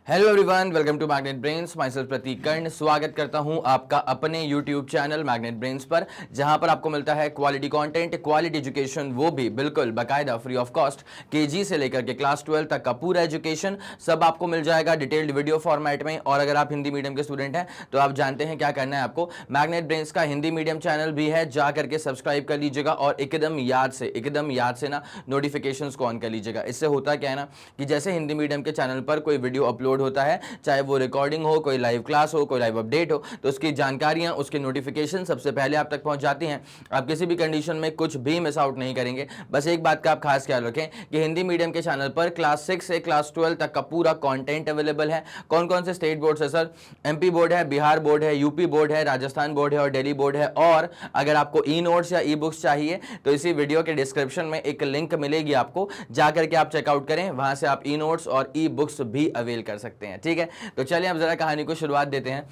Hello everyone, welcome to Magnet Brains. Myself Prateek Karn स्वागत करता हूं आपका अपने यूट्यूब चैनल मैग्नेट ब्रेन्स पर, जहां पर आपको मिलता है क्वालिटी कंटेंट, क्वालिटी एजुकेशन, वो भी बिल्कुल बाकायदा फ्री ऑफ कॉस्ट। केजी से लेकर के क्लास 12 तक का पूरा एजुकेशन सब आपको मिल जाएगा डिटेल्ड वीडियो फॉर्मेट में। और अगर आप हिंदी मीडियम के स्टूडेंट हैं तो आप जानते हैं क्या करना है आपको। मैग्नेट ब्रेन्स का हिंदी मीडियम चैनल भी है, जा करके सब्सक्राइब कर लीजिएगा और एकदम याद से ना नोटिफिकेशंस को ऑन कर लीजिएगा। इससे होता क्या है ना कि जैसे हिंदी मीडियम के चैनल पर कोई वीडियो अपलोड होता है, चाहे वो रिकॉर्डिंग हो, कोई लाइव क्लास हो, कोई लाइव अपडेट हो, तो उसकी जानकारियां, उसके नोटिफिकेशन सबसे पहले आप तक पहुंच जाती हैं। आप किसी भी कंडीशन में कुछ भी मिस आउट नहीं करेंगे। बस एक बात का आप खास ख्याल रखें कि हिंदी मीडियम के चैनल पर क्लास 6 से क्लास 12 तक का पूरा कंटेंट अवेलेबल है। कौन कौन से स्टेट बोर्ड है सर? एमपी बोर्ड है, बिहार बोर्ड है, यूपी बोर्ड है, राजस्थान बोर्ड है और दिल्ली बोर्ड है। और अगर आपको ई नोट्स या ई बुक्स चाहिए तो इसी वीडियो के डिस्क्रिप्शन में एक लिंक मिलेगी, आपको जाकर के आप चेकआउट करें, वहां से आप ई नोट्स और ई बुक्स भी अवेल कर सकते हैं। ठीक है, तो चलिए अब जरा कहानी को शुरुआत देते हैं।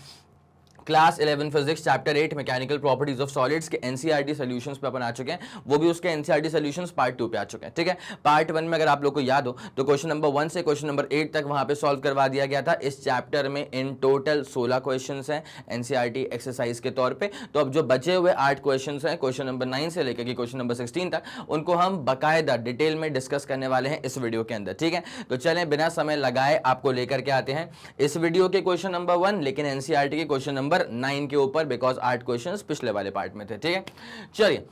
Class 11 physics chapter 8 mechanical properties of solids के एनसीईआरटी सॉल्यूशंस पे अपन आ चुके हैं। वो भी उसके एनसीईआरटी सॉल्यूशंस पार्ट 2 पे आ चुके हैं। ठीक है, पार्ट 1 में अगर आप लोग को याद हो तो क्वेश्चन नंबर 1 से क्वेश्चन नंबर 8 तक वहां पे सॉल्व करवा दिया गया था। इस चैप्टर में इन टोटल 16 क्वेश्चंस हैं एनसीईआरटी एक्सरसाइज के तौर पे। तो अब जो बचे हुए 8 क्वेश्चंस हैं क्वेश्चन नंबर 9 से लेकर के क्वेश्चन नंबर 16 तक, उनको हम बाकायदा डिटेल में डिस्कस करने वाले हैं इस वीडियो के अंदर। ठीक है, तो चलें बिना समय लगाए आपको लेकर के आते हैं इस वीडियो के क्वेश्चन नंबर 1, लेकिन एनसीईआरटी के क्वेश्चन नंबर 9 के ऊपर, बिकॉज 8 क्वेश्चंस पिछले वाले पार्ट में थे। ठीक है, चलिए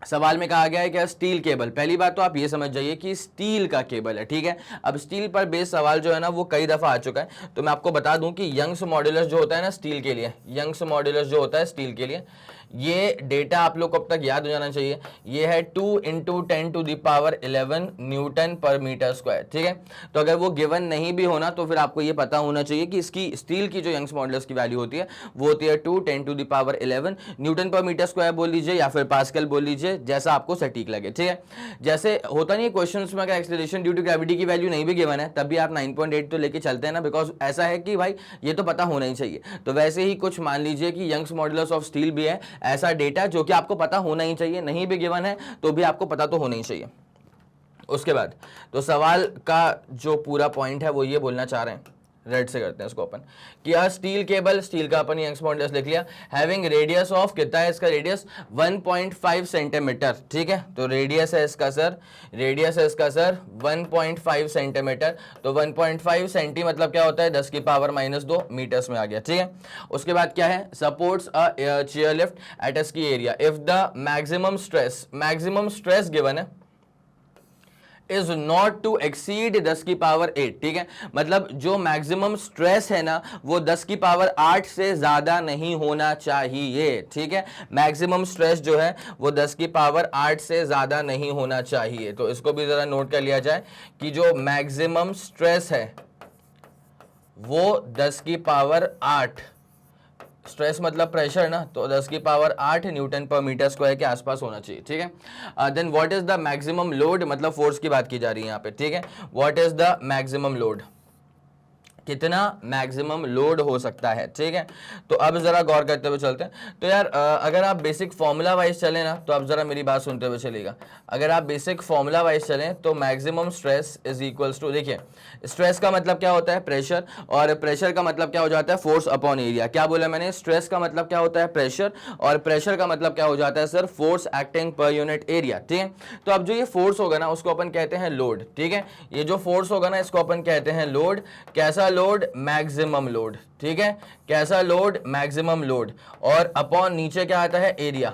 सवाल में कहा गया है कि स्टील केबल। पहली बात तो आप ये समझ जाइए कि स्टील का केबल है। ठीक है, अब स्टील पर बेस सवाल जो है ना वो कई दफा आ चुका है, तो मैं आपको बता दूं कि यंग्स मॉड्यूलस जो होता है ना स्टील के लिए, यंग्स मॉड्यूलस जो होता है स्टील के लिए, ये डेटा आप लोग को अब तक याद हो जाना चाहिए। ये है 2 × 10⁻11 न्यूटन पर मीटर स्क्वायर। ठीक है, तो अगर वो गिवन नहीं भी होना तो फिर आपको ये पता होना चाहिए कि इसकी स्टील की जो यंग्स मॉड्यूलस की वैल्यू होती है वो होती है 2 × 10⁻11 न्यूटन पर मीटर स्क्वायर बोल लीजिए या फिर पास्कल बोल लीजिए, जैसा आपको सटीक लगे। ठीक है, जैसे होता नहीं है क्वेश्चन में अगर एक्सेलरेशन ड्यू टू ग्रेविटी की वैल्यू नहीं भी गिवन है तब भी आप 9.8 तो लेके चलते हैं ना, बिकॉज ऐसा है कि भाई ये तो पता होना ही चाहिए। तो वैसे ही कुछ मान लीजिए कि यंग्स मॉड्यूलस ऑफ स्टील भी है, ऐसा डेटा जो कि आपको पता होना ही चाहिए, नहीं भी गिवन है तो भी आपको पता तो होना ही चाहिए। उसके बाद तो सवाल का जो पूरा पॉइंट है वो ये बोलना चाह रहे हैं, रेड से करते हैं इसको अपन, कि स्टील केबल, स्टील का अपन यंग्स मॉड्यूलस लिख लिया, हैविंग रेडियस ऑफ, कितना है इसका रेडियस? 1.5 सेंटीमीटर। ठीक है, तो रेडियस है इसका सर, 1.5 सेंटीमीटर। तो 1.5 सेंटी मतलब क्या होता है? 10⁻⁻2 मीटर्स में आ गया। ठीक है, उसके बाद क्या है? Supports a chair lift at a ski area if the maximum stress given है इज नॉट टू एक्सीड 10⁸। ठीक है, मतलब जो मैक्सिमम स्ट्रेस है ना वो 10⁸ से ज्यादा नहीं होना चाहिए। ठीक है, मैक्सिमम स्ट्रेस जो है वो 10⁸ से ज्यादा नहीं होना चाहिए। तो इसको भी जरा नोट कर लिया जाए कि जो मैक्सिमम स्ट्रेस है वो 10⁸, स्ट्रेस मतलब प्रेशर ना, तो 10⁸ न्यूटन पर मीटर स्क्वायर के आसपास होना चाहिए। ठीक है, then what is the maximum load, मतलब फोर्स की बात की जा रही है यहाँ पे। ठीक है, what is the maximum load, कितना मैक्सिमम लोड हो सकता है। ठीक है, तो अब जरा गौर करते हुए चलते हैं। तो यार अगर आप बेसिक फॉर्मूला वाइज चलें ना तो आप जरा मेरी बात सुनते हुए चलिएगा। अगर आप बेसिक फॉर्मूला वाइज चलें तो maximum stress is equals to, देखिए स्ट्रेस का मतलब क्या होता है? प्रेशर, और प्रेशर का मतलब क्या हो जाता है? Force upon area. क्या बोला मैंने? स्ट्रेस का मतलब क्या होता है? प्रेशर, और प्रेशर का मतलब क्या हो जाता है sir? Force acting per unit area. ठीक है, तो अब जो ये फोर्स होगा ना उसको अपन कहते हैं लोड। ठीक है, ये जो फोर्स होगा ना इसको अपन कहते हैं लोड। कैसा लोड? Maximum load. ठीक है, कैसा लोड? Maximum load. और अपॉन नीचे क्या आता है? एरिया।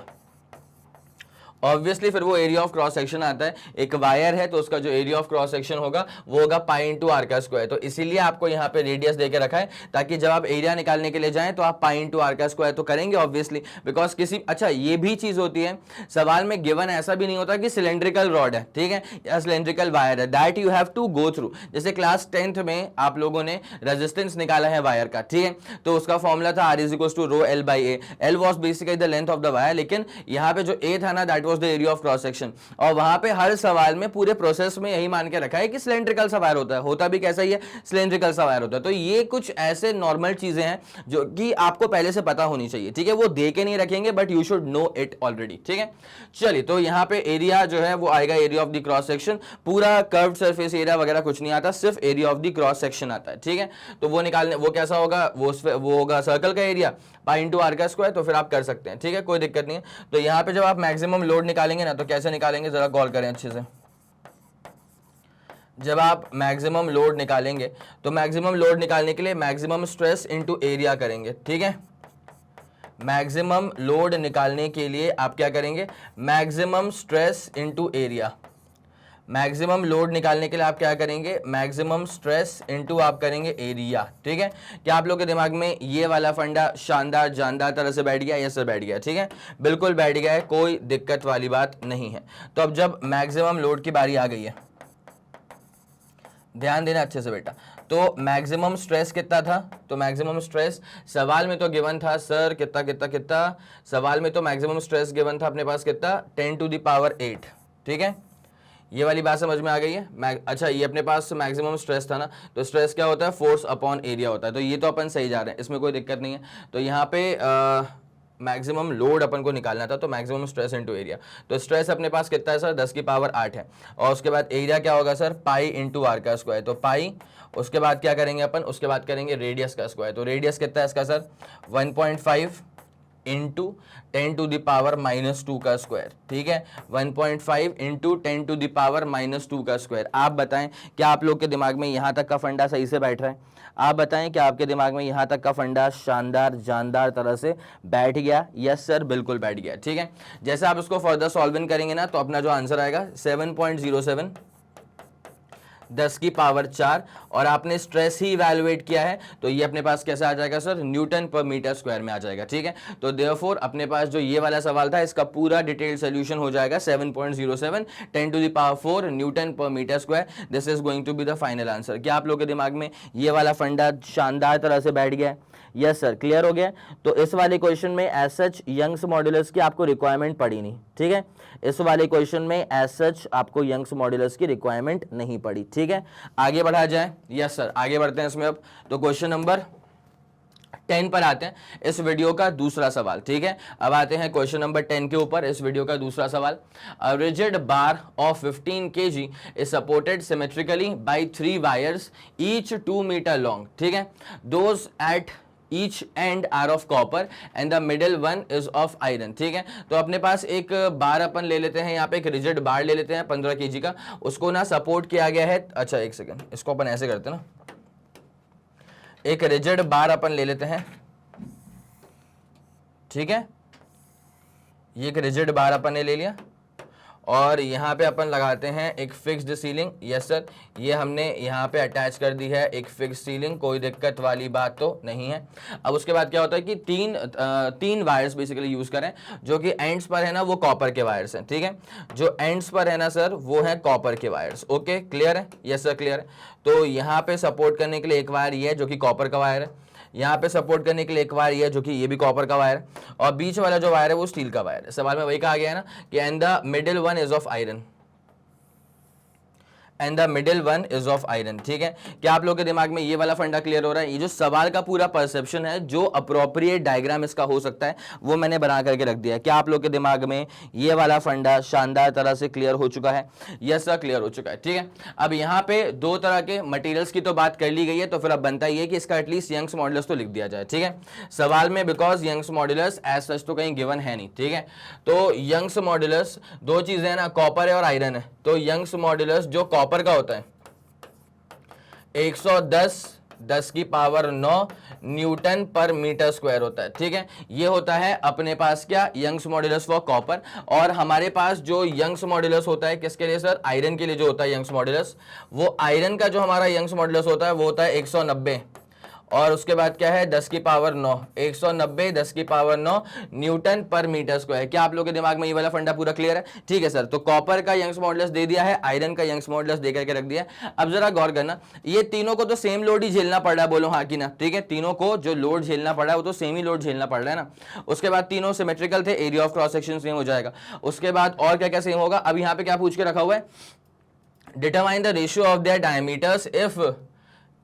ऑब्वियसली फिर वो एरिया ऑफ क्रॉस सेक्शन आता है। एक वायर है तो उसका जो एरिया ऑफ क्रॉस सेक्शन होगा वो होगा पाई इंटू आर का स्क्वायर। तो इसीलिए आपको यहाँ पे रेडियस देके रखा है ताकि जब आप एरिया निकालने के लिए जाएं तो आप पाई इंटू आर का स्क्वायर तो करेंगे ऑब्वियसली, बिकॉज किसी, अच्छा ये भी चीज होती है सवाल में गिवन, ऐसा भी नहीं होता कि सिलेंड्रिकल रॉड है, ठीक है, या सिलेंड्रिकल वायर है, that you have to go through. जैसे क्लास 10th में आप लोगों ने रेजिस्टेंस निकाला है वायर का, ठीक है, तो उसका फॉर्मूला था R = ρ L/A। L was basically the length of the wire, लेकिन यहाँ पे जो A था ना that was the area of cross section. और वहां पे हर सवाल में पूरे प्रोसेस में यही मान के रखा है कि सिलेंड्रिकल सा वायर होता भी कैसा ही है, सिलेंड्रिकल सा वायर होता है। तो ये कुछ ऐसे नॉर्मल चीजें हैं जो कि आपको पहले से पता होनी चाहिए, ठीक है। वो दे के नहीं रखेंगे but you should know it already, ठीक है। चलिए, तो यहाँ पे एरिया जो है वो आएगा area of the cross section. पूरा कर्व्ड सरफेस एरिया वगैरह कुछ नहीं आता, सिर्फ area of the cross section आता है, ठीक है। तो वो निकालने, वो कैसा होगा, वो होगा सर्कल का एरिया पाई इंटू आर का स्क्वायर। तो फिर आप कर सकते हैं, ठीक है, कोई दिक्कत नहीं है। तो यहाँ पे जब आप मैक्सिमम लोड निकालेंगे ना, तो कैसे निकालेंगे जरा गौर करें अच्छे से। जब आप मैक्सिमम लोड निकालेंगे तो मैक्सिमम लोड निकालने के लिए मैक्सिमम स्ट्रेस इनटू एरिया करेंगे, ठीक है। मैक्सिमम लोड निकालने के लिए आप क्या करेंगे, maximum stress into area. Maximum load निकालने के लिए आप क्या करेंगे, मैक्सिमम स्ट्रेस इनटू आप करेंगे एरिया, ठीक है। क्या आप लोग के दिमाग में ये वाला फंडा शानदार जानदार तरह से बैठ गया? यस सर, बैठ गया, ठीक है, बिल्कुल बैठ गया है, कोई दिक्कत वाली बात नहीं है। तो अब जब मैक्सिमम लोड की बारी आ गई है, ध्यान देना अच्छे से बेटा। तो मैक्सिमम स्ट्रेस कितना था, तो मैक्सिमम स्ट्रेस सवाल में तो गिवन था सर कितना कितना कितना, सवाल में तो मैक्सिमम स्ट्रेस गिवन था अपने पास कितना, 10 टू द पावर 8, ठीक है। ये वाली बात समझ में आ गई है। अच्छा, ये अपने पास मैक्सिमम स्ट्रेस था ना, तो स्ट्रेस क्या होता है, फोर्स अपॉन एरिया होता है। तो ये तो अपन सही जा रहे हैं, इसमें कोई दिक्कत नहीं है। तो यहाँ पे मैक्सिमम लोड अपन को निकालना था, तो मैक्सिमम स्ट्रेस इनटू एरिया। तो स्ट्रेस अपने पास कितना है सर, 10 की पावर 8 है। और उसके बाद एरिया क्या होगा सर, पाई इंटू आर का स्क्वायर। तो पाई, उसके बाद क्या करेंगे अपन, उसके बाद करेंगे रेडियस का स्क्वायर। तो रेडियस कितना है इसका sir, 1.5 into 10 to the power -2 का स्क्वायर, ठीक है। 1.5 इंटू 10 टू द पावर -2 का स्क्वायर। आप बताएं क्या आप लोग के दिमाग में यहाँ तक का फंडा सही से बैठ रहा है? आप बताएं क्या आपके दिमाग में यहाँ तक का फंडा शानदार जानदार तरह से बैठ गया? यस सर, बिल्कुल बैठ गया, ठीक है। जैसे आप इसको फर्दर सॉल्विंग करेंगे ना, तो अपना जो आंसर आएगा 7.07 10 की पावर 4, और आपने स्ट्रेस ही इवैल्यूएट किया है, तो ये अपने पास कैसे आ जाएगा सर, न्यूटन पर मीटर स्क्वायर में आ जाएगा, ठीक है। तो देयरफॉर अपने पास जो ये वाला सवाल था, इसका पूरा डिटेल सोल्यूशन हो जाएगा 7.07 10 टू द पावर 4 न्यूटन पर metre square. This is going to be the final answer. क्या आप लोगों के दिमाग में ये वाला फंडा शानदार तरह से बैठ गया है? यस सर, क्लियर हो गया। तो इस वाले क्वेश्चन में एज सच यंग्स मॉड्यूलस की आपको रिक्वायरमेंट पड़ी नहीं, ठीक है। इस वाले क्वेश्चन में एज सच आपको यंग्स मॉड्यूलस की रिक्वायरमेंट नहीं पड़ी, ठीक है। आगे बढ़ा जाए। यस सर, आगे बढ़ते हैं इसमें अब। तो क्वेश्चन नंबर 10 पर आते हैं, इस वीडियो का दूसरा सवाल, ठीक है। अब आते हैं क्वेश्चन नंबर 10 के ऊपर, इस वीडियो का दूसरा सवाल। A rigid bar of 15 kg is supported symmetrically by 3 wires each 2 metre long, ठीक है। Those at each end are of copper and the middle one is of iron, ठीक है। तो अपने पास एक बार अपन ले लेते हैं, यहाँ पे एक रिजिड बार ले लेते हैं 15 kg का, उसको ना सपोर्ट किया गया है। अच्छा एक सेकंड, इसको अपन ऐसे करते हैं ना, एक रिजिड बार अपन ले लेते हैं, ठीक है। ये एक रिजिड बार अपन ने ले लिया, और यहाँ पे अपन लगाते हैं एक फिक्स्ड सीलिंग। यस सर, ये हमने यहाँ पे अटैच कर दी है एक फिक्स्ड सीलिंग, कोई दिक्कत वाली बात तो नहीं है। अब उसके बाद क्या होता है कि तीन वायर्स बेसिकली यूज करें, जो कि एंड्स पर है ना वो कॉपर के वायर्स हैं, ठीक है। जो एंड्स पर है ना सर वो है कॉपर के वायर्स। ओके, क्लियर है? यस सर, क्लियर है। तो यहाँ पे सपोर्ट करने के लिए एक वायर ये है जो कि कॉपर का वायर है, यहाँ पे सपोर्ट करने के लिए एक वायर है जो कि ये भी कॉपर का वायर है, और बीच वाला जो वायर है वो स्टील का वायर है। सवाल में वही कहा गया है ना कि and the middle one is of iron, and the middle one is of iron, ठीक है। क्या आप लोगों के दिमाग में ये वाला फंडा क्लियर हो रहा है? ये जो सवाल का पूरा परसेप्शन है, जो अप्रोप्रिएट डायग्राम इसका हो सकता है, वो मैंने बना करके रख दिया है। क्या आप लोग के दिमाग में ये वाला फंडा शानदार तरह से क्लियर हो चुका है? यस सर, क्लियर हो चुका है, ठीक है। अब यहाँ पे दो तरह के मटेरियल्स की तो बात कर ली गई है, तो फिर अब बनता ही है कि इसका एटलीस्ट यंग्स मॉड्यूलस तो लिख दिया जाए, ठीक है, सवाल में, because Young's modulus as such तो कहीं गिवन है नहीं, ठीक है। तो यंग्स मॉड्यूलस दो चीजें हैं ना, कॉपर है और आयरन है। तो यंग्स मॉड्यूलस जो कॉपर का होता है 110 10 की पावर 9 न्यूटन पर मीटर स्क्वायर होता है, ठीक है। ये होता है अपने पास क्या, यंग्स मॉड्यूलस फॉर कॉपर। और हमारे पास जो यंग्स मॉड्यूलस होता है किसके लिए सर, आयरन के लिए जो होता है यंग्स मॉड्यूलस, वो आयरन का जो हमारा यंग्स मॉड्यूलस होता है वो होता है 190, और उसके बाद क्या है 10 की पावर 9, 190 10 की पावर 9 न्यूटन पर मीटर स्क्वायर। क्या आप लोगों के दिमाग में ये वाला फंडा पूरा क्लियर है? ठीक है सर, तो कॉपर का यंग्स मॉडुलस दे दिया है, आयरन का यंग्स मॉडुलस दे करके रख दिया है। अब जरा गौर करना, ये तीनों को तो सेम लोड ही झेलना पड़ रहा है, बोलो हाँ कि ना? ठीक है, तीनों को जो लोड झेलना पड़ रहा है वो तो सेम ही लोड झेलना पड़ रहा है ना। उसके बाद तीनों सिमेट्रिकल थे, area of cross section same हो जाएगा। उसके बाद और क्या क्या सेम होगा? अब यहाँ पे क्या पूछ के रखा हुआ है, determine the ratio of their diameters if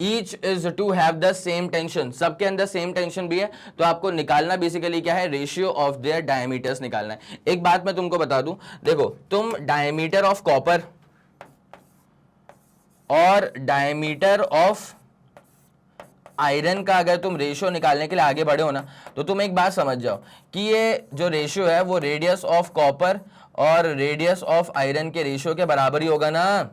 each is to have the same tension. सबके अंदर सेम टेंशन भी है, तो आपको निकालना बेसिकली क्या है, रेशियो ऑफ देयर डायमीटर्स निकालना है। एक बात मैं तुमको बता दूं, देखो तुम डायमीटर ऑफ कॉपर और डायमीटर ऑफ आयरन का अगर तुम रेशियो निकालने के लिए आगे बढ़े हो ना, तो तुम एक बात समझ जाओ कि ये जो रेशियो है वो रेडियस ऑफ कॉपर और रेडियस ऑफ आयरन के रेशियो के बराबर ही होगा ना।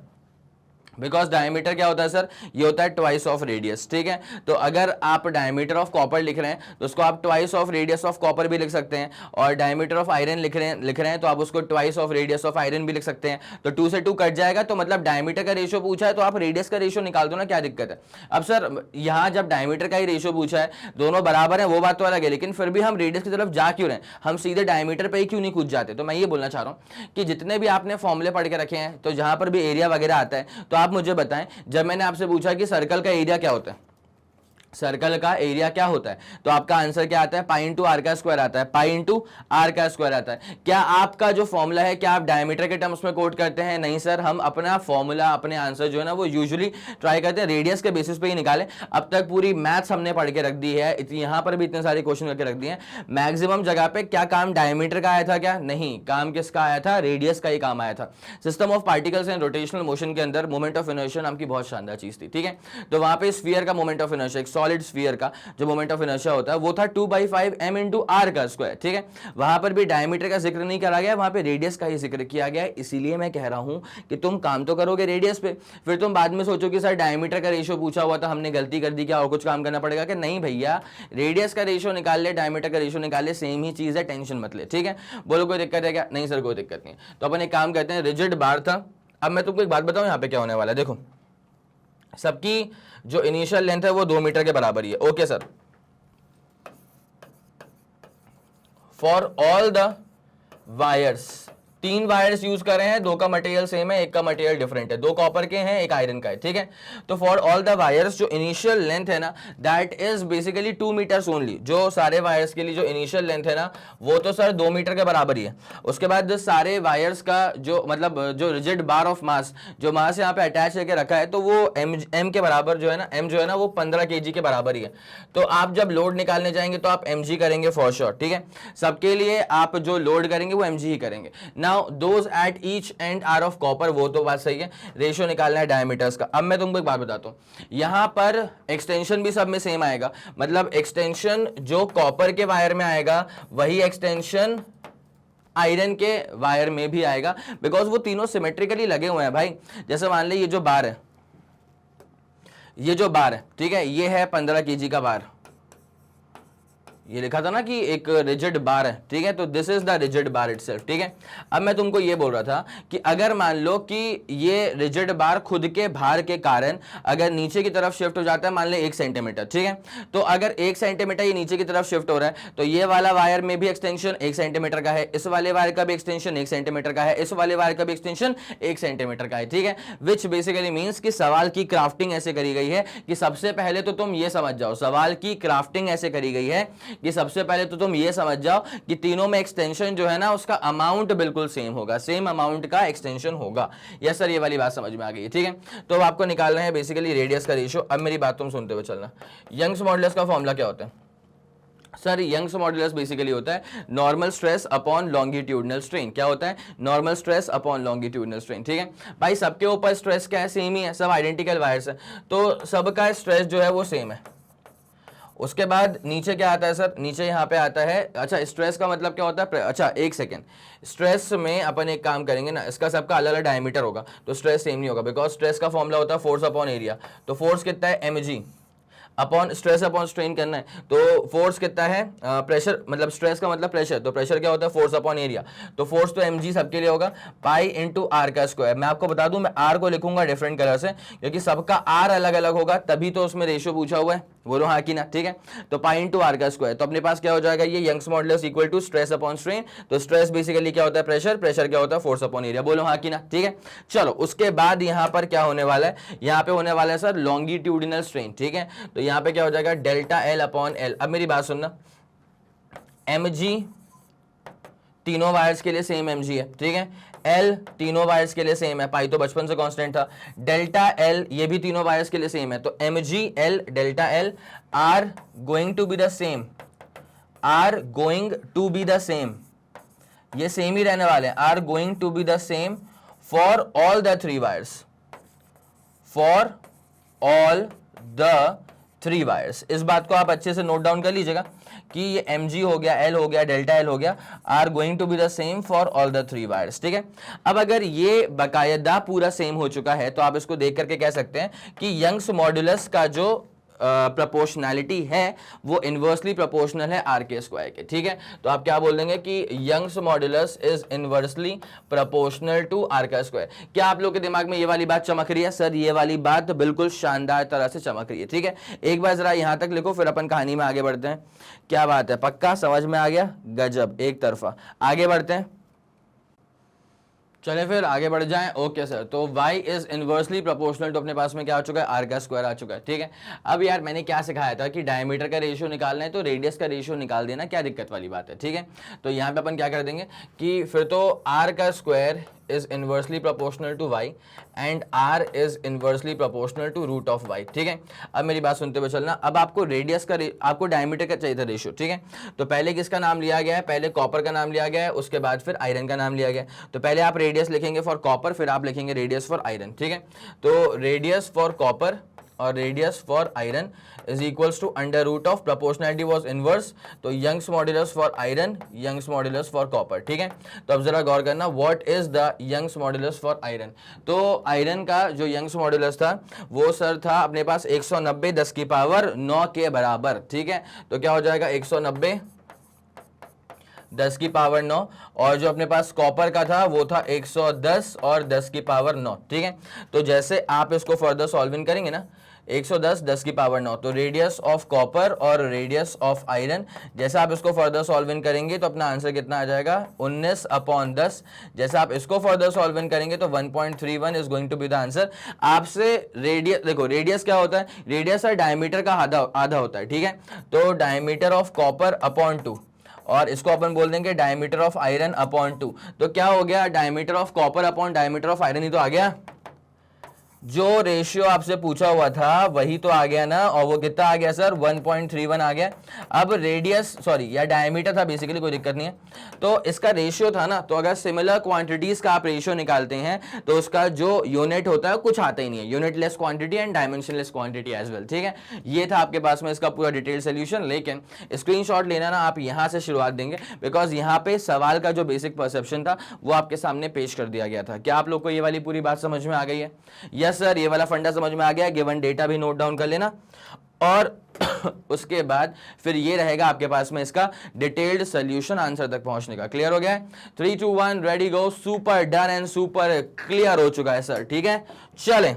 बिकॉज डायमीटर क्या होता है सर, ये होता है ट्वाइस ऑफ रेडियस। ठीक है, तो अगर आप डायमीटर ऑफ कॉपर लिख रहे हैं तो उसको आप twice of radius of copper भी लिख सकते हैं, और डायमीटर ऑफ आयरन लिख रहे हैं तो आप उसको twice of radius of iron भी लिख सकते हैं। तो 2 से 2 कट जाएगा, तो मतलब डायमीटर का रेशियो पूछा है तो आप रेडियस का रेशियो निकाल दो ना, क्या दिक्कत है? अब सर यहाँ जब डायमीटर का ही रेशियो पूछा है, दोनों बराबर है वो बात तो अलग है, लेकिन फिर भी हम रेडियस की तरफ जा क्यों रहे हैं, हम सीधे डायमीटर पे ही क्यों नहीं कूद जाते? तो मैं ये बोलना चाह रहा हूँ कि जितने भी आपने फॉर्मूले पढ़ के रखे हैं, तो जहां पर भी एरिया वगैरह आता है तो आप मुझे बताएं, जब मैंने आपसे पूछा कि सर्कल का एरिया क्या होता है, सर्कल का एरिया क्या होता है, तो आपका आंसर क्या आता है, पाई इंटू आर का स्क्वायर आता है, पाई इंटू आर का स्क्वायर आता है। क्या आपका जो फॉर्मूला है क्या आप डायमीटर के टर्म्स में कोट करते हैं? नहीं सर, हम अपना फॉर्मूला, अपने आंसर जो है ना वो यूजुअली ट्राई करते हैं रेडियस के बेसिस पे ही निकालें। अब तक पूरी मैथ्स हमने पढ़ के रख दी है, यहाँ पर भी इतने सारे क्वेश्चन करके रख दिए हैं। मैक्सिमम जगह पे क्या काम डायमीटर का आया था? क्या नहीं, काम किसका आया था? रेडियस का ही काम आया था। System of particles and rotational motion के अंदर मोमेंट ऑफ इनर्शिया नाम की बहुत शानदार चीज थी। ठीक है, तो वहां पे स्फीयर का मोमेंट ऑफ इनर्शिया, एक सॉलिड स्फीयर का जो मोमेंट ऑफ इनर्शिया होता है वो था 2/5 m इंटू आर का स्क्वायर। ठीक है, वहां पर भी डायमीटर का जिक्र नहीं करा गया, वहां पे रेडियस का ही जिक्र किया गया है। इसीलिए मैं कह रहा हूं कि तुम काम तो करोगे रेडियस पे, फिर तुम बाद में सोचो कि सर डायमीटर का रेशियो पूछा हुआ था, हमने गलती कर दी, क्या और कुछ काम करना पड़ेगा? कि नहीं भैया, रेडियस का रेशियो निकाल ले, डायमीटर का रेशियो निकाल ले, सेम ही चीज है, टेंशन मत ले। ठीक है, बोलो कोई दिक्कत है क्या? नहीं सर कोई दिक्कत नहीं। तो अपन एक काम करते हैं, रिजिड बार था। अब मैं तुमको एक बात बताऊं, यहाँ पे क्या होने वाला है, देखो सबकी जो इनिशियल लेंथ है वो 2 मीटर के बराबर ही है। Okay sir, for all the wires, 3 wires use कर रहे हैं, 2 का मटेरियल सेम है, 1 का मटेरियल डिफरेंट है, 2 कॉपर के हैं, 1 आयरन का है। ठीक है, तो फॉर ऑल द वायर्स जो इनिशियल लेंथ है ना that is basically 2 metres only. जो सारे वायर्स के लिए जो इनिशियल लेंथ है ना वो तो सर 2 मीटर के बराबर ही है। उसके बाद सारे वायर्स का जो मतलब जो रिजिड बार ऑफ मास, जो मास यहाँ पे अटैच करके रखा है, तो वो एम के बराबर जो है ना, एम जो है ना वो 15 kg के बराबर ही है। तो आप जब लोड निकालने जाएंगे तो आप mg करेंगे फॉर श्योर। ठीक है, सबके लिए आप जो लोड करेंगे वो mg ही करेंगे। Now those at each end are of copper, वो तो बात सही है, रेशियो निकालना है डायमीटर्स का। अब मैं तुमको एक बात बताता हूं, यहां पर एक्सटेंशन भी सब में सेम आएगा, मतलब एक्सटेंशन जो कॉपर के वायर में आएगा वही एक्सटेंशन आयरन के वायर में भी आएगा, बिकॉज वो तीनों सिमेट्रिकली लगे हुए हैं भाई। जैसे मान ले ये जो बार है, ये जो बार है, ठीक है, ये है 15 kg का बार, ये लिखा था ना कि एक रिजिड बार है। ठीक है, तो this is the rigid bar itself. ठीक है, अब मैं तुमको ये बोल रहा था कि अगर मान लो कि ये रिजिड बार खुद के भार के कारण अगर नीचे की तरफ शिफ्ट हो जाता है, मान ले 1 सेंटीमीटर, ठीक है, तो अगर 1 सेंटीमीटर ये नीचे की तरफ शिफ्ट हो रहा है तो ये वाला वायर में भी एक्सटेंशन 1 सेंटीमीटर का है, इस वाले वायर का भी एक्सटेंशन 1 सेंटीमीटर का है, इस वाले वायर का भी एक्सटेंशन 1 सेंटीमीटर का है। ठीक है, विच बेसिकली मीन्स कि सवाल की क्राफ्टिंग ऐसे करी गई है कि सबसे पहले तो तुम ये समझ जाओ, सवाल की क्राफ्टिंग ऐसे करी गई है कि सबसे पहले तो तुम ये समझ जाओ कि तीनों में एक्सटेंशन जो है ना उसका अमाउंट बिल्कुल सेम होगा, सेम अमाउंट का एक्सटेंशन होगा। यस सर, ये वाली बात समझ में आ गई है। ठीक है, तो अब आपको निकालना है बेसिकली रेडियस का रेशियो। अब मेरी बात तुम सुनते हुए चलना, यंग्स मॉडुलस का फॉर्मूला क्या होता है सर? यंग्स मॉडुलस बेसिकली होता है normal stress upon longitudinal strain. क्या होता है? Normal stress upon longitudinal strain. ठीक है भाई, सबके ऊपर स्ट्रेस क्या है? सेम ही है, सब आइडेंटिकल वायर्स है, तो सबका स्ट्रेस जो है वो सेम है। उसके बाद नीचे क्या आता है सर? नीचे यहाँ पे आता है, अच्छा स्ट्रेस का मतलब क्या होता है? अच्छा एक सेकेंड, स्ट्रेस में अपन एक काम करेंगे ना, इसका सबका अलग अलग डायमीटर होगा तो स्ट्रेस सेम नहीं होगा, बिकॉज स्ट्रेस का फॉर्मूला होता है फोर्स अपॉन एरिया। तो फोर्स कितना है? mg upon stress upon strain करना है, तो फोर्स कितना है? प्रेशर, मतलब स्ट्रेस का मतलब प्रेशर, तो प्रेशर क्या होता है? Force upon area. तो फोर्स तो mg सबके लिए होगा, पाई इंटू आर का स्क्वायर। मैं आपको बता दूं, मैं आर को लिखूंगा डिफरेंट कलर से क्योंकि सबका आर अलग अलग होगा, तभी तो उसमें रेशियो पूछा हुआ है। बोलो हाँ कि ना, ठीक है। तो पाई इंटू आर का स्क्वायर, तो अपने पास क्या हो जाएगा, ये Young's modulus equal to stress upon strain, तो स्ट्रेस बेसिकली क्या होता है, प्रेशर, प्रेशर क्या होता है, फोर्स अपॉन एरिया, बोलो हाँ कि ना, ठीक है। चलो उसके बाद यहां पर क्या होने वाला है, यहां पे होने वाला है सर लॉन्गिट्यूडिनल स्ट्रेन, ठीक है। तो यहां पे क्या हो जाएगा, डेल्टा एल अपॉन एल। अब मेरी बात सुनना, एम जी तीनों वायर्स के लिए सेम एम जी है, ठीक है। एल तीनों वायर्स के लिए सेम है, पाई तो बचपन से कांस्टेंट था। डेल्टा एल ये भी तीनों वायर्स के लिए सेम है, तो M G L delta L are going to be the same, are going to be the same, ये सेम ही रहने वाले हैं, are going to be the same for all the three wires, for all the three wires. इस बात को आप अच्छे से नोट डाउन कर लीजिएगा कि ये mg हो गया, l हो गया, डेल्टा l हो गया, are going to be the same for all the three wires, ठीक है। अब अगर ये बाकायदा पूरा सेम हो चुका है तो आप इसको देख करके कह सकते हैं कि यंग्स मॉडुलस का जो प्रोपोर्शनैलिटी है वो इनवर्सली प्रोपोर्शनल है आर के स्क्वायर के, ठीक है। तो आप क्या बोल देंगे कि Young's modulus is inversely proportional to R का स्क्वायर। क्या आप लोग के दिमाग में ये वाली बात चमक रही है? सर ये वाली बात बिल्कुल शानदार तरह से चमक रही है, ठीक है। एक बार जरा यहां तक लिखो, फिर अपन कहानी में आगे बढ़ते हैं। क्या बात है, पक्का समझ में आ गया? गजब, एक तरफा। आगे बढ़ते हैं, चले फिर आगे बढ़ जाएं। ओके सर, तो y is inversely proportional to अपने पास में क्या आ चुका है, r का स्क्वायर आ चुका है, ठीक है। अब यार मैंने क्या सिखाया था कि डायमीटर का रेशियो निकालना है तो रेडियस का रेशियो निकाल देना, क्या दिक्कत वाली बात है, ठीक है। तो यहाँ पे अपन क्या कर देंगे कि फिर तो r का square is inversely proportional to y and r is inversely proportional to root of y, ठीक है। अब मेरी बात सुनते हुए चलना, अब आपको रेडियस का आपको डायमीटर का चाहिए था रेशियो, ठीक है। तो पहले किसका नाम लिया गया है, पहले कॉपर का नाम लिया गया है, उसके बाद फिर आयरन का नाम लिया गया है। तो पहले आप रेडियस लिखेंगे फॉर कॉपर, फिर आप लिखेंगे रेडियस फॉर आयरन, ठीक है। तो रेडियस फॉर कॉपर और radius for iron is equals to under root of proportionality was inverse, तो Young's modulus for iron, Young's modulus for copper, ठीक है। तो अब जरा गौर करना, what is the Young's modulus for iron. तो आयरन का जो यंग्स मॉडुलस था वो सर था अपने पास 190 10 की पावर 9 के बराबर, ठीक है। तो क्या हो जाएगा 190 10 की पावर 9, और जो अपने पास कॉपर का था वो था 110 और 10 की पावर 9, ठीक है। तो जैसे आप इसको फर्दर सॉल्विंग करेंगे ना, 110 10 की पावर 9, तो रेडियस ऑफ कॉपर और रेडियस ऑफ आयरन, जैसे आप इसको फर्दर सॉल्विंग करेंगे तो अपना आंसर कितना आ जाएगा 19/10। जैसे आप इसको फर्दर सॉल्विंग करेंगे तो 1.31 is going to be the answer. आपसे रेडियस देखो, रेडियस क्या होता है, रेडियस है डायमीटर का आधा होता है, ठीक है। तो डायमीटर ऑफ कॉपर अपॉन 2, और इसको अपन बोल देंगे डायमीटर ऑफ आयरन अपॉन 2। तो क्या हो गया, diameter of copper upon diameter of iron ही तो आ गया। जो रेशियो आपसे पूछा हुआ था वही तो आ गया ना, और वो कितना आ गया सर 1.31 आ गया। अब रेडियस सॉरी या डायमीटर था बेसिकली, कोई दिक्कत नहीं है। तो इसका रेशियो था ना, तो अगर सिमिलर क्वांटिटीज का आप रेशियो निकालते हैं तो उसका जो यूनिट होता है कुछ आता ही नहीं है, unitless quantity and dimensionless quantity as well, ठीक है। ये था आपके पास में इसका पूरा डिटेल सोल्यूशन, लेकिन स्क्रीनशॉट लेना ना आप यहां से शुरुआत देंगे, बिकॉज यहां पे सवाल का जो बेसिक परसेप्शन था वो आपके सामने पेश कर दिया गया था। क्या आप लोग को ये वाली पूरी बात समझ में आ गई है? यस सर, ये वाला फंडा समझ में आ गया। गिवन डेटा भी नोट डाउन कर लेना, और उसके बाद फिर ये रहेगा आपके पास में इसका डिटेल्ड सॉल्यूशन आंसर तक पहुंचने का। क्लियर हो गया है? 3 2 1 ready go, super done and super clear हो चुका है सर, ठीक है। चलें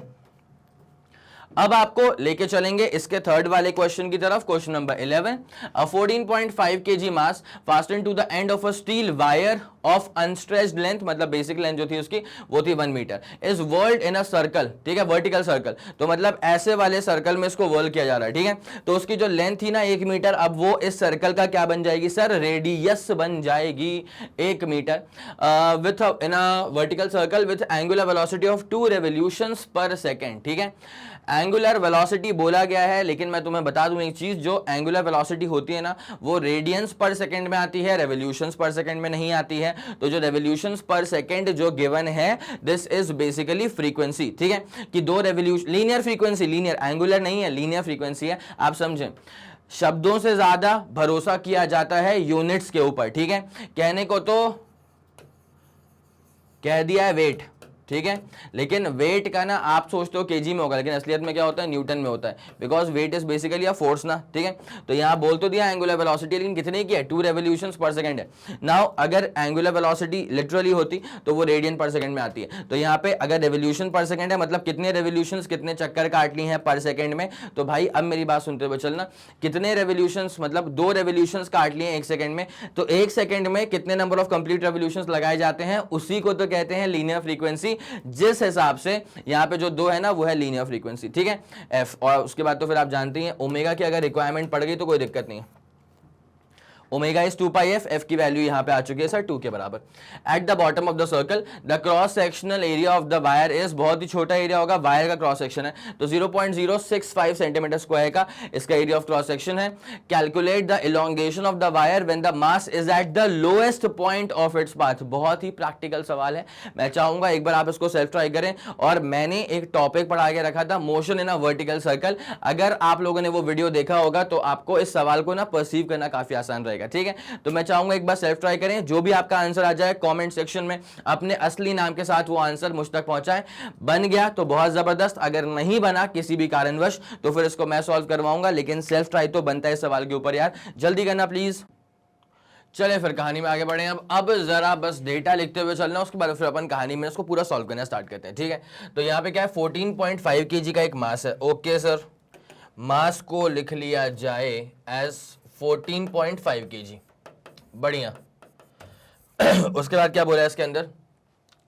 अब आपको लेके चलेंगे इसके थर्ड वाले क्वेश्चन की तरफ। Question number 11, a 14.5 kg mass fastened to the end of a steel wire of unstretched length, मतलब बेसिक लेंथ जो थी उसकी वो थी 1 metre, is whirled in a circle, ठीक है, वर्टिकल सर्कल। तो मतलब ऐसे वाले सर्कल में इसको वर्ल्ड किया जा रहा है, ठीक है। तो उसकी जो लेंथ थी ना 1 मीटर, अब वो इस सर्कल का क्या बन जाएगी सर, रेडियस बन जाएगी 1 metre, within a vertical circle with angular velocity of 2 revolutions per second, ठीक है। एंगुलर वेलोसिटी बोला गया है, लेकिन मैं तुम्हें बता दूं एक चीज, जो एंगुलर वेलोसिटी होती है ना वो रेडियंस पर सेकंड में आती है, रेवोल्यूशंस पर सेकंड में नहीं आती है। तो जो रेवोल्यूशंस पर सेकंड जो गिवन है, दिस इज बेसिकली फ्रीक्वेंसी, ठीक है, कि 2 revolution, linear frequency, linear angular नहीं है, लीनियर फ्रीक्वेंसी है, आप समझें। शब्दों से ज्यादा भरोसा किया जाता है यूनिट्स के ऊपर, ठीक है। कहने को तो कह दिया है वेट, ठीक है। लेकिन वेट का ना आप सोचते हो केजी में होगा, लेकिन असलियत में क्या होता है, न्यूटन में होता है, because weight is basically a force ना, ठीक है। तो यहाँ बोल तो दिया एंगुलर वेलोसिटी, लेकिन कितने की है, 2 रेवोल्यूशंस पर सेकंड है। नाउ अगर एंगुलर वेलोसिटी लिटरली होती तो वो रेडियन पर सेकंड में आती है। तो यहाँ पे अगर रेवोल्यूशन पर सेकंड है मतलब कितने रेवोल्यूशंस, कितने चक्कर काट ली हैं पर सेकंड में। तो भाई अब मेरी बात सुनते हुए चलना, कितने रेवोल्यूशंस मतलब 2 रेवोल्यूशंस काट लिए 1 सेकंड में, तो 1 सेकंड में कितने नंबर ऑफ कंप्लीट रेवोल्यूशंस लगाए जाते हैं, उसी को तो कहते हैं लीनियर फ्रीक्वेंसी। जिस हिसाब से यहाँ पे जो 2 है ना वो है लीनियर फ्रीक्वेंसी, ठीक है, एफ। और उसके बाद तो फिर आप जानते हैं ओमेगा की अगर रिक्वायरमेंट पड़ गई तो कोई दिक्कत नहीं है। Omega is 2 pi F, F की वैल्यू यहां पे आ चुकी है सर 2 के बराबर। Eight the bottom of the circle the cross sectional area of the wire is, बहुत ही छोटा एरिया होगा, वायर का क्रॉस सेक्शन है तो 0.065 सेंटीमीटर स्क्वायर का इसका एरिया ऑफ क्रॉस सेक्शन है। Calculate the elongation of the wire when the mass is at the lowest point of its path. बहुत ही प्रैक्टिकल सवाल है, मैं चाहूंगा एक बार आप इसको सेल्फ ट्राई करें। और मैंने एक टॉपिक पढ़ा के रखा था motion in a vertical circle, अगर आप लोगों ने वो वीडियो देखा होगा तो आपको इस सवाल को ना परसीव करना काफी आसान रहेगा, ठीक है। तो मैं चाहूंगा एक बार सेल्फ ट्राई करें, जो भी आपका आंसर आ जाए कमेंट सेक्शन में अपने असली नाम के साथ वो आंसर मुझ तक पहुंचाएं। बन गया तो बहुत जबरदस्त, अगर नहीं बना किसी भी कारणवश तो फिर इसको मैं सॉल्व करवाऊंगा, लेकिन सेल्फ ट्राई तो बनता है इस सवाल के ऊपर यार, जल्दी करना प्लीज। चले फिर कहानी में आगे बढ़े। अब जरा बस डेटा लिखते हुए चलना, उसके बाद फिर अपन कहानी में इसको पूरा सॉल्व करना स्टार्ट करते हैं, ठीक है। तो यहाँ पे क्या है, 14.5 kg का एक मास है। ओके सर, मास को लिख लिया जाए एज 14.5 kg, बढ़िया। उसके बाद क्या बोला है इसके अंदर,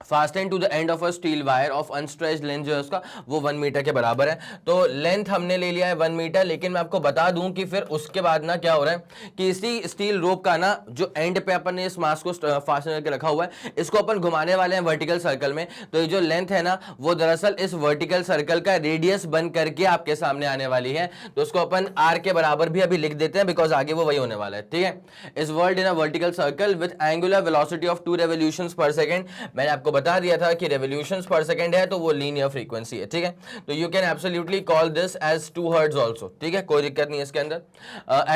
fasten to the end of a steel wire of unstretched length जो है उसका वो 1 मीटर के बराबर है। तो लेंथ हमने ले लिया है 1 मीटर, लेकिन मैं आपको बता दूं कि फिर उसके बाद ना क्या हो रहा है कि इसी स्टील रोप का ना जो एंड पे अपन ने इस मास को फास्टन करके रखा हुआ है, इसको अपन घुमाने वाले हैं वर्टिकल सर्कल में। तो ये जो लेंथ है ना वो दरअसल इस वर्टिकल सर्कल का रेडियस बन करके आपके सामने आने वाली है। तो उसको अपन आर के बराबर भी अभी लिख देते हैं, बिकॉज आगे वो वही होने वाला है, ठीक है। Is whirled in a vertical circle with angular velocity of 2 revolutions पर सेकंड। मैंने आपको बता दिया था कि रेवोल्यूशंस पर सेकंड है तो वो लीनियर फ्रीक्वेंसी है, ठीक है। तो you can absolutely call this as 2 hertz also, ठीक है, कोई दिक्कत नहीं है इसके अंदर।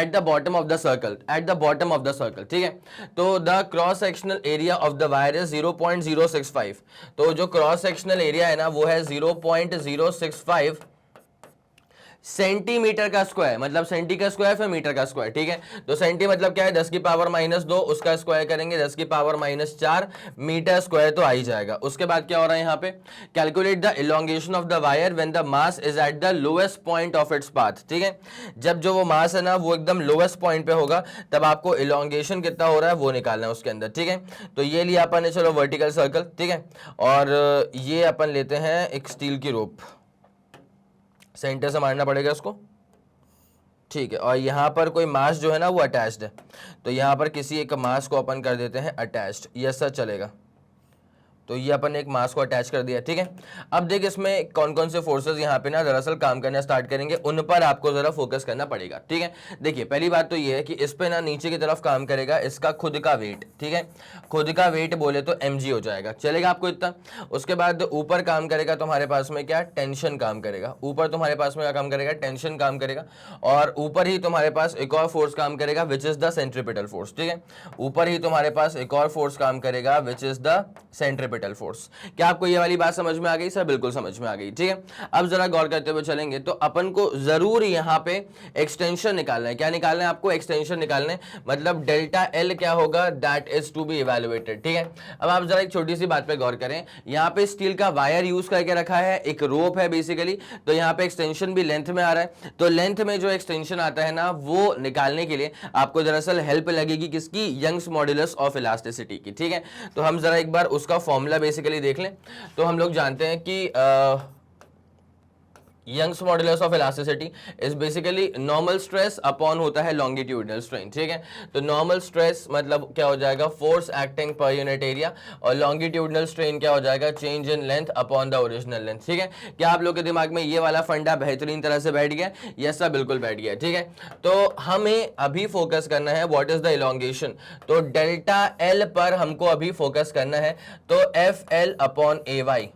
At the bottom of the circle, at the bottom of the circle, ठीक है। तो the cross sectional area of the wire is 0.065। तो जो क्रॉस सेक्शनल एरिया है ना वो है 0.065 सेंटीमीटर का स्क्वायर, मतलब सेंटी का स्क्वायर फिर मीटर का स्क्वायर, ठीक है। तो सेंटी मतलब क्या है, 10 की पावर -2, उसका स्क्वायर करेंगे 10 की पावर -4, मीटर स्क्वायर तो आ ही जाएगा। उसके बाद क्या हो रहा है यहाँ पे, calculate the elongation of the wire when the mass is at the lowest point of its path, ठीक है। जब जो वो मास है ना वो एकदम लोएस्ट पॉइंट पे होगा तब आपको इलोंगेशन कितना हो रहा है वो निकालना है उसके अंदर, ठीक है। तो ये लिया अपन ने, चलो वर्टिकल सर्कल, ठीक है। और ये अपन लेते हैं एक स्टील की रोप, सेंटर से मारना पड़ेगा इसको, ठीक है। और यहाँ पर कोई मास जो है ना वो अटैच्ड है, तो यहाँ पर किसी एक मास को अपन कर देते हैं अटैच्ड, ये सर चलेगा। तो ये अपन ने एक मास को अटैच कर दिया, ठीक है। अब देख इसमें कौन कौन से फोर्सेस यहाँ पे ना दरअसल काम करना स्टार्ट करेंगे, उन पर आपको जरा फोकस करना पड़ेगा, ठीक है। देखिए पहली बात तो ये है कि इस पे ना नीचे की तरफ काम करेगा इसका खुद का वेट, ठीक है। खुद का वेट बोले तो mg हो जाएगा, चलेगा आपको इतना। उसके बाद ऊपर काम करेगा तुम्हारे पास में क्या, टेंशन काम करेगा। ऊपर तुम्हारे पास में क्या काम करेगा, टेंशन काम करेगा। और ऊपर ही तुम्हारे पास एक और फोर्स काम करेगा which is the centripetal force, ठीक है। ऊपर ही तुम्हारे पास एक और फोर्स काम करेगा which is the centripetal force. क्या आपको ये वाली बात समझ में आ गई सर? बिल्कुल समझ में आ गई, ठीक है। अब जरा गौर करते हुए चलेंगे तो अपन को जरूर यहाँ पे एक्सटेंशन निकालना है। क्या निकालना है आपको? एक्सटेंशन निकालना है, मतलब डेल्टा एल क्या होगा, that is to be evaluated, ठीक है। अब आप जरा एक छोटी सी बात पे गौर करें, यहाँ पे स्टील का वायर यूज करके रखा है, एक रोप है बेसिकली, तो यहाँ पे एक्सटेंशन भी लेंथ में आ रहा है। तो लेंथ में जो एक्सटेंशन आता है ना वो निकालने के लिए आपको दरअसल हेल्प लगेगी किसकी, यंग्स मॉड्यूलस ऑफ इलास्टिसिटी की, ठीक है। तो हम जरा एक बार उसका फॉर्मूला बेसिकली देख लें। तो हम लोग जानते हैं कि Young's modulus of elasticity is basically normal stress upon होता है लॉन्गिट्यूडनल स्ट्रेन, ठीक है। तो नॉर्मल स्ट्रेस मतलब क्या हो जाएगा, force acting per unit area, और लॉन्गिट्यूडनल स्ट्रेन क्या हो जाएगा, change in length upon the original length, ठीक है। क्या आप लोग के दिमाग में ये वाला फंडा बेहतरीन तरह से बैठ गया? यस सर, बिल्कुल बैठ गया, ठीक है। तो हमें अभी फोकस करना है व्हाट इज द इलोंगेशन, तो डेल्टा एल पर हमको अभी फोकस करना है। तो F L upon A Y,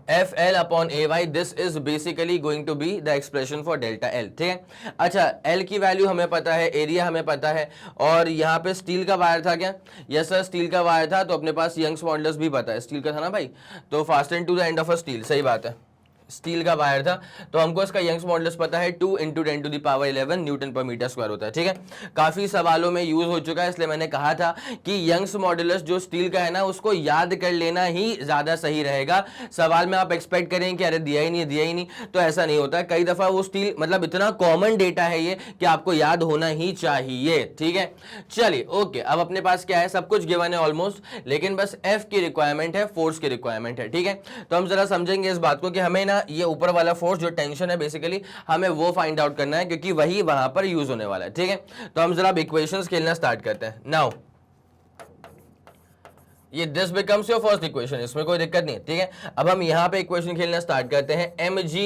F L upon A Y, this is basically going to be the expression for delta L, ठीक है। अच्छा, एल की वैल्यू हमें पता है, एरिया हमें पता है, और यहाँ पे स्टील का वायर था क्या? यस सर, स्टील का वायर था, तो अपने पास यंग्स मॉडुलस भी पता है, स्टील का था ना भाई, तो fastened to the end of a steel, सही बात है, स्टील का वायर था, तो हमको इसका यंग्स मॉडुलस पता है 2 × 10⁻11 न्यूटन पर मीटर स्क्वायर होता है, ठीक है। काफी सवालों में यूज हो चुका है, इसलिए मैंने कहा था कि यंग्स मॉडुलस जो स्टील का है ना, उसको याद कर लेना ही ज्यादा सही रहेगा। सवाल में आप एक्सपेक्ट करें कि अरे दिया ही नहीं, तो ऐसा नहीं होता है। कई दफा वो स्टील मतलब इतना कॉमन डेटा है ये कि आपको याद होना ही चाहिए, ठीक है। चलिए ओके, अब अपने पास क्या है, सब कुछ गिवन है ऑलमोस्ट, लेकिन बस एफ की रिक्वायरमेंट है, फोर्स की रिक्वायरमेंट है, ठीक है। तो हम जरा समझेंगे इस बात को कि हमें ना ये ऊपर वाला फोर्स जो टेंशन है बेसिकली हमें वो फाइंड आउट करना है, क्योंकि वही वहां पर यूज होने वाला है, ठीक है। तो हम जरा इक्वेशंस खेलना स्टार्ट करते हैं। नाउ ये this becomes your first equation, इसमें कोई दिक्कत नहीं है, ठीक है। अब हम यहां पे इक्वेशन खेलना स्टार्ट करते हैं, mg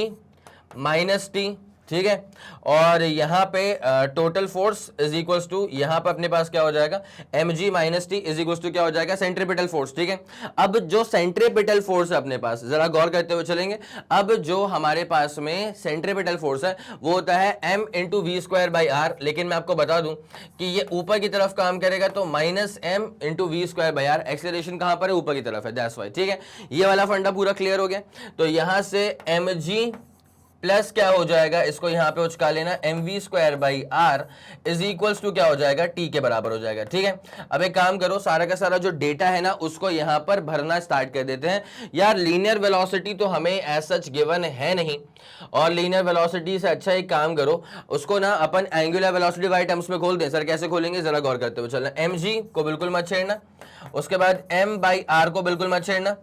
माइनस टी, ठीक है, और यहां पे total force is equals to, यहां पे अपने पास क्या हो जाएगा, mg minus T is equals to क्या हो जाएगा, सेंट्रीपिटल फोर्स, ठीक है। अब जो सेंट्रीपिटल फोर्स है अपने पास, जरा गौर करते हुए चलेंगे, अब जो हमारे पास में सेंट्रीपिटल फोर्स है वो होता है m × v²/r, लेकिन मैं आपको बता दूं कि ये ऊपर की तरफ काम करेगा, तो -m × v²/r, एक्सेलरेशन कहां पर है, ऊपर की तरफ है, दैट्स व्हाई, ठीक है। ये वाला फंडा पूरा क्लियर हो गया। तो यहां से mg प्लस क्या हो जाएगा, इसको यहां पे उचका लेना, mv²/r इज इक्वल्स टू क्या हो जाएगा, t के बराबर हो जाएगा, ठीक है। अब एक काम करो, सारा का सारा जो डेटा है ना उसको यहां पर भरना स्टार्ट कर देते हैं। यार लीनियर वेलोसिटी तो हमें एज सच गिवन है नहीं, और लीनियर वेलोसिटी से अच्छा एक काम करो, उसको ना अपन एंगुलर वेलोसिटी वाई टर्म्स में खोल दें। सर कैसे खोलेंगे, जरा गौर करते हुए चलना। mg को बिल्कुल मत छेड़ना, उसके बाद m/r को बिल्कुल मत छेड़ना,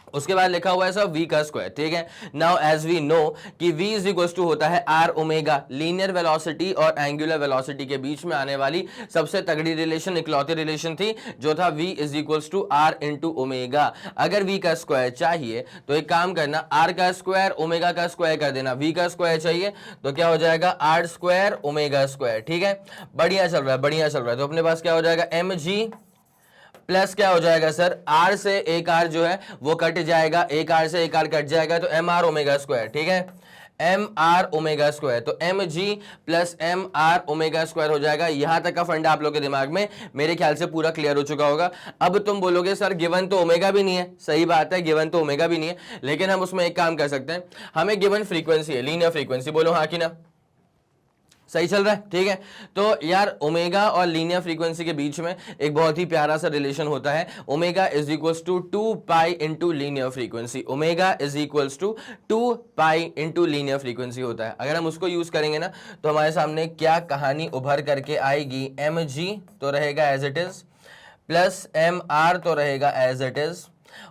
उसके बाद लिखा हुआ है सर v का स्क्वायर, ठीक है। नाउ एज वी नो कि v इज इक्वल टू होता है r ओमेगा, लीनियर वेलोसिटी और एंगुलर वेलोसिटी के बीच में आने वाली सबसे तगड़ी रिलेशन, इकलौती रिलेशन थी, जो था v is equal to r into omega. अगर v का स्क्वायर चाहिए तो एक काम करना, r का स्क्वायर ओमेगा का स्क्वायर कर देना, v का स्क्वायर चाहिए तो क्या हो जाएगा, r² ओमेगा स्क्वायर, ठीक है। बढ़िया चल रहा है, बढ़िया चल रहा है। तो अपने पास क्या हो जाएगा, mg प्लस क्या हो जाएगा सर, r से एक r जो है वो कट जाएगा, एक r से एक r कट जाएगा, तो mr ओमेगा स्क्वायर, ठीक है, mr ओमेगा स्क्वायर। तो mg plus mr omega square हो जाएगा। यहां तक का फंडा आप लोग के दिमाग में मेरे ख्याल से पूरा क्लियर हो चुका होगा। अब तुम बोलोगे सर गिवन तो ओमेगा भी नहीं है, सही बात है, गिवन तो ओमेगा भी नहीं है, लेकिन हम उसमें एक काम कर सकते हैं, हमें गिवन फ्रीक्वेंसी है, लीनियर फ्रीक्वेंसी, बोलो हाँ कि ना, सही चल रहा है, ठीक है। तो यार ओमेगा और लीनियर फ्रीक्वेंसी के बीच में एक बहुत ही प्यारा सा रिलेशन होता है, omega is equals to 2π into linear frequency, omega is equals to 2π into linear frequency होता है। अगर हम उसको यूज करेंगे ना तो हमारे सामने क्या कहानी उभर करके आएगी, mg तो रहेगा as it is, plus mr तो रहेगा एज इट इज,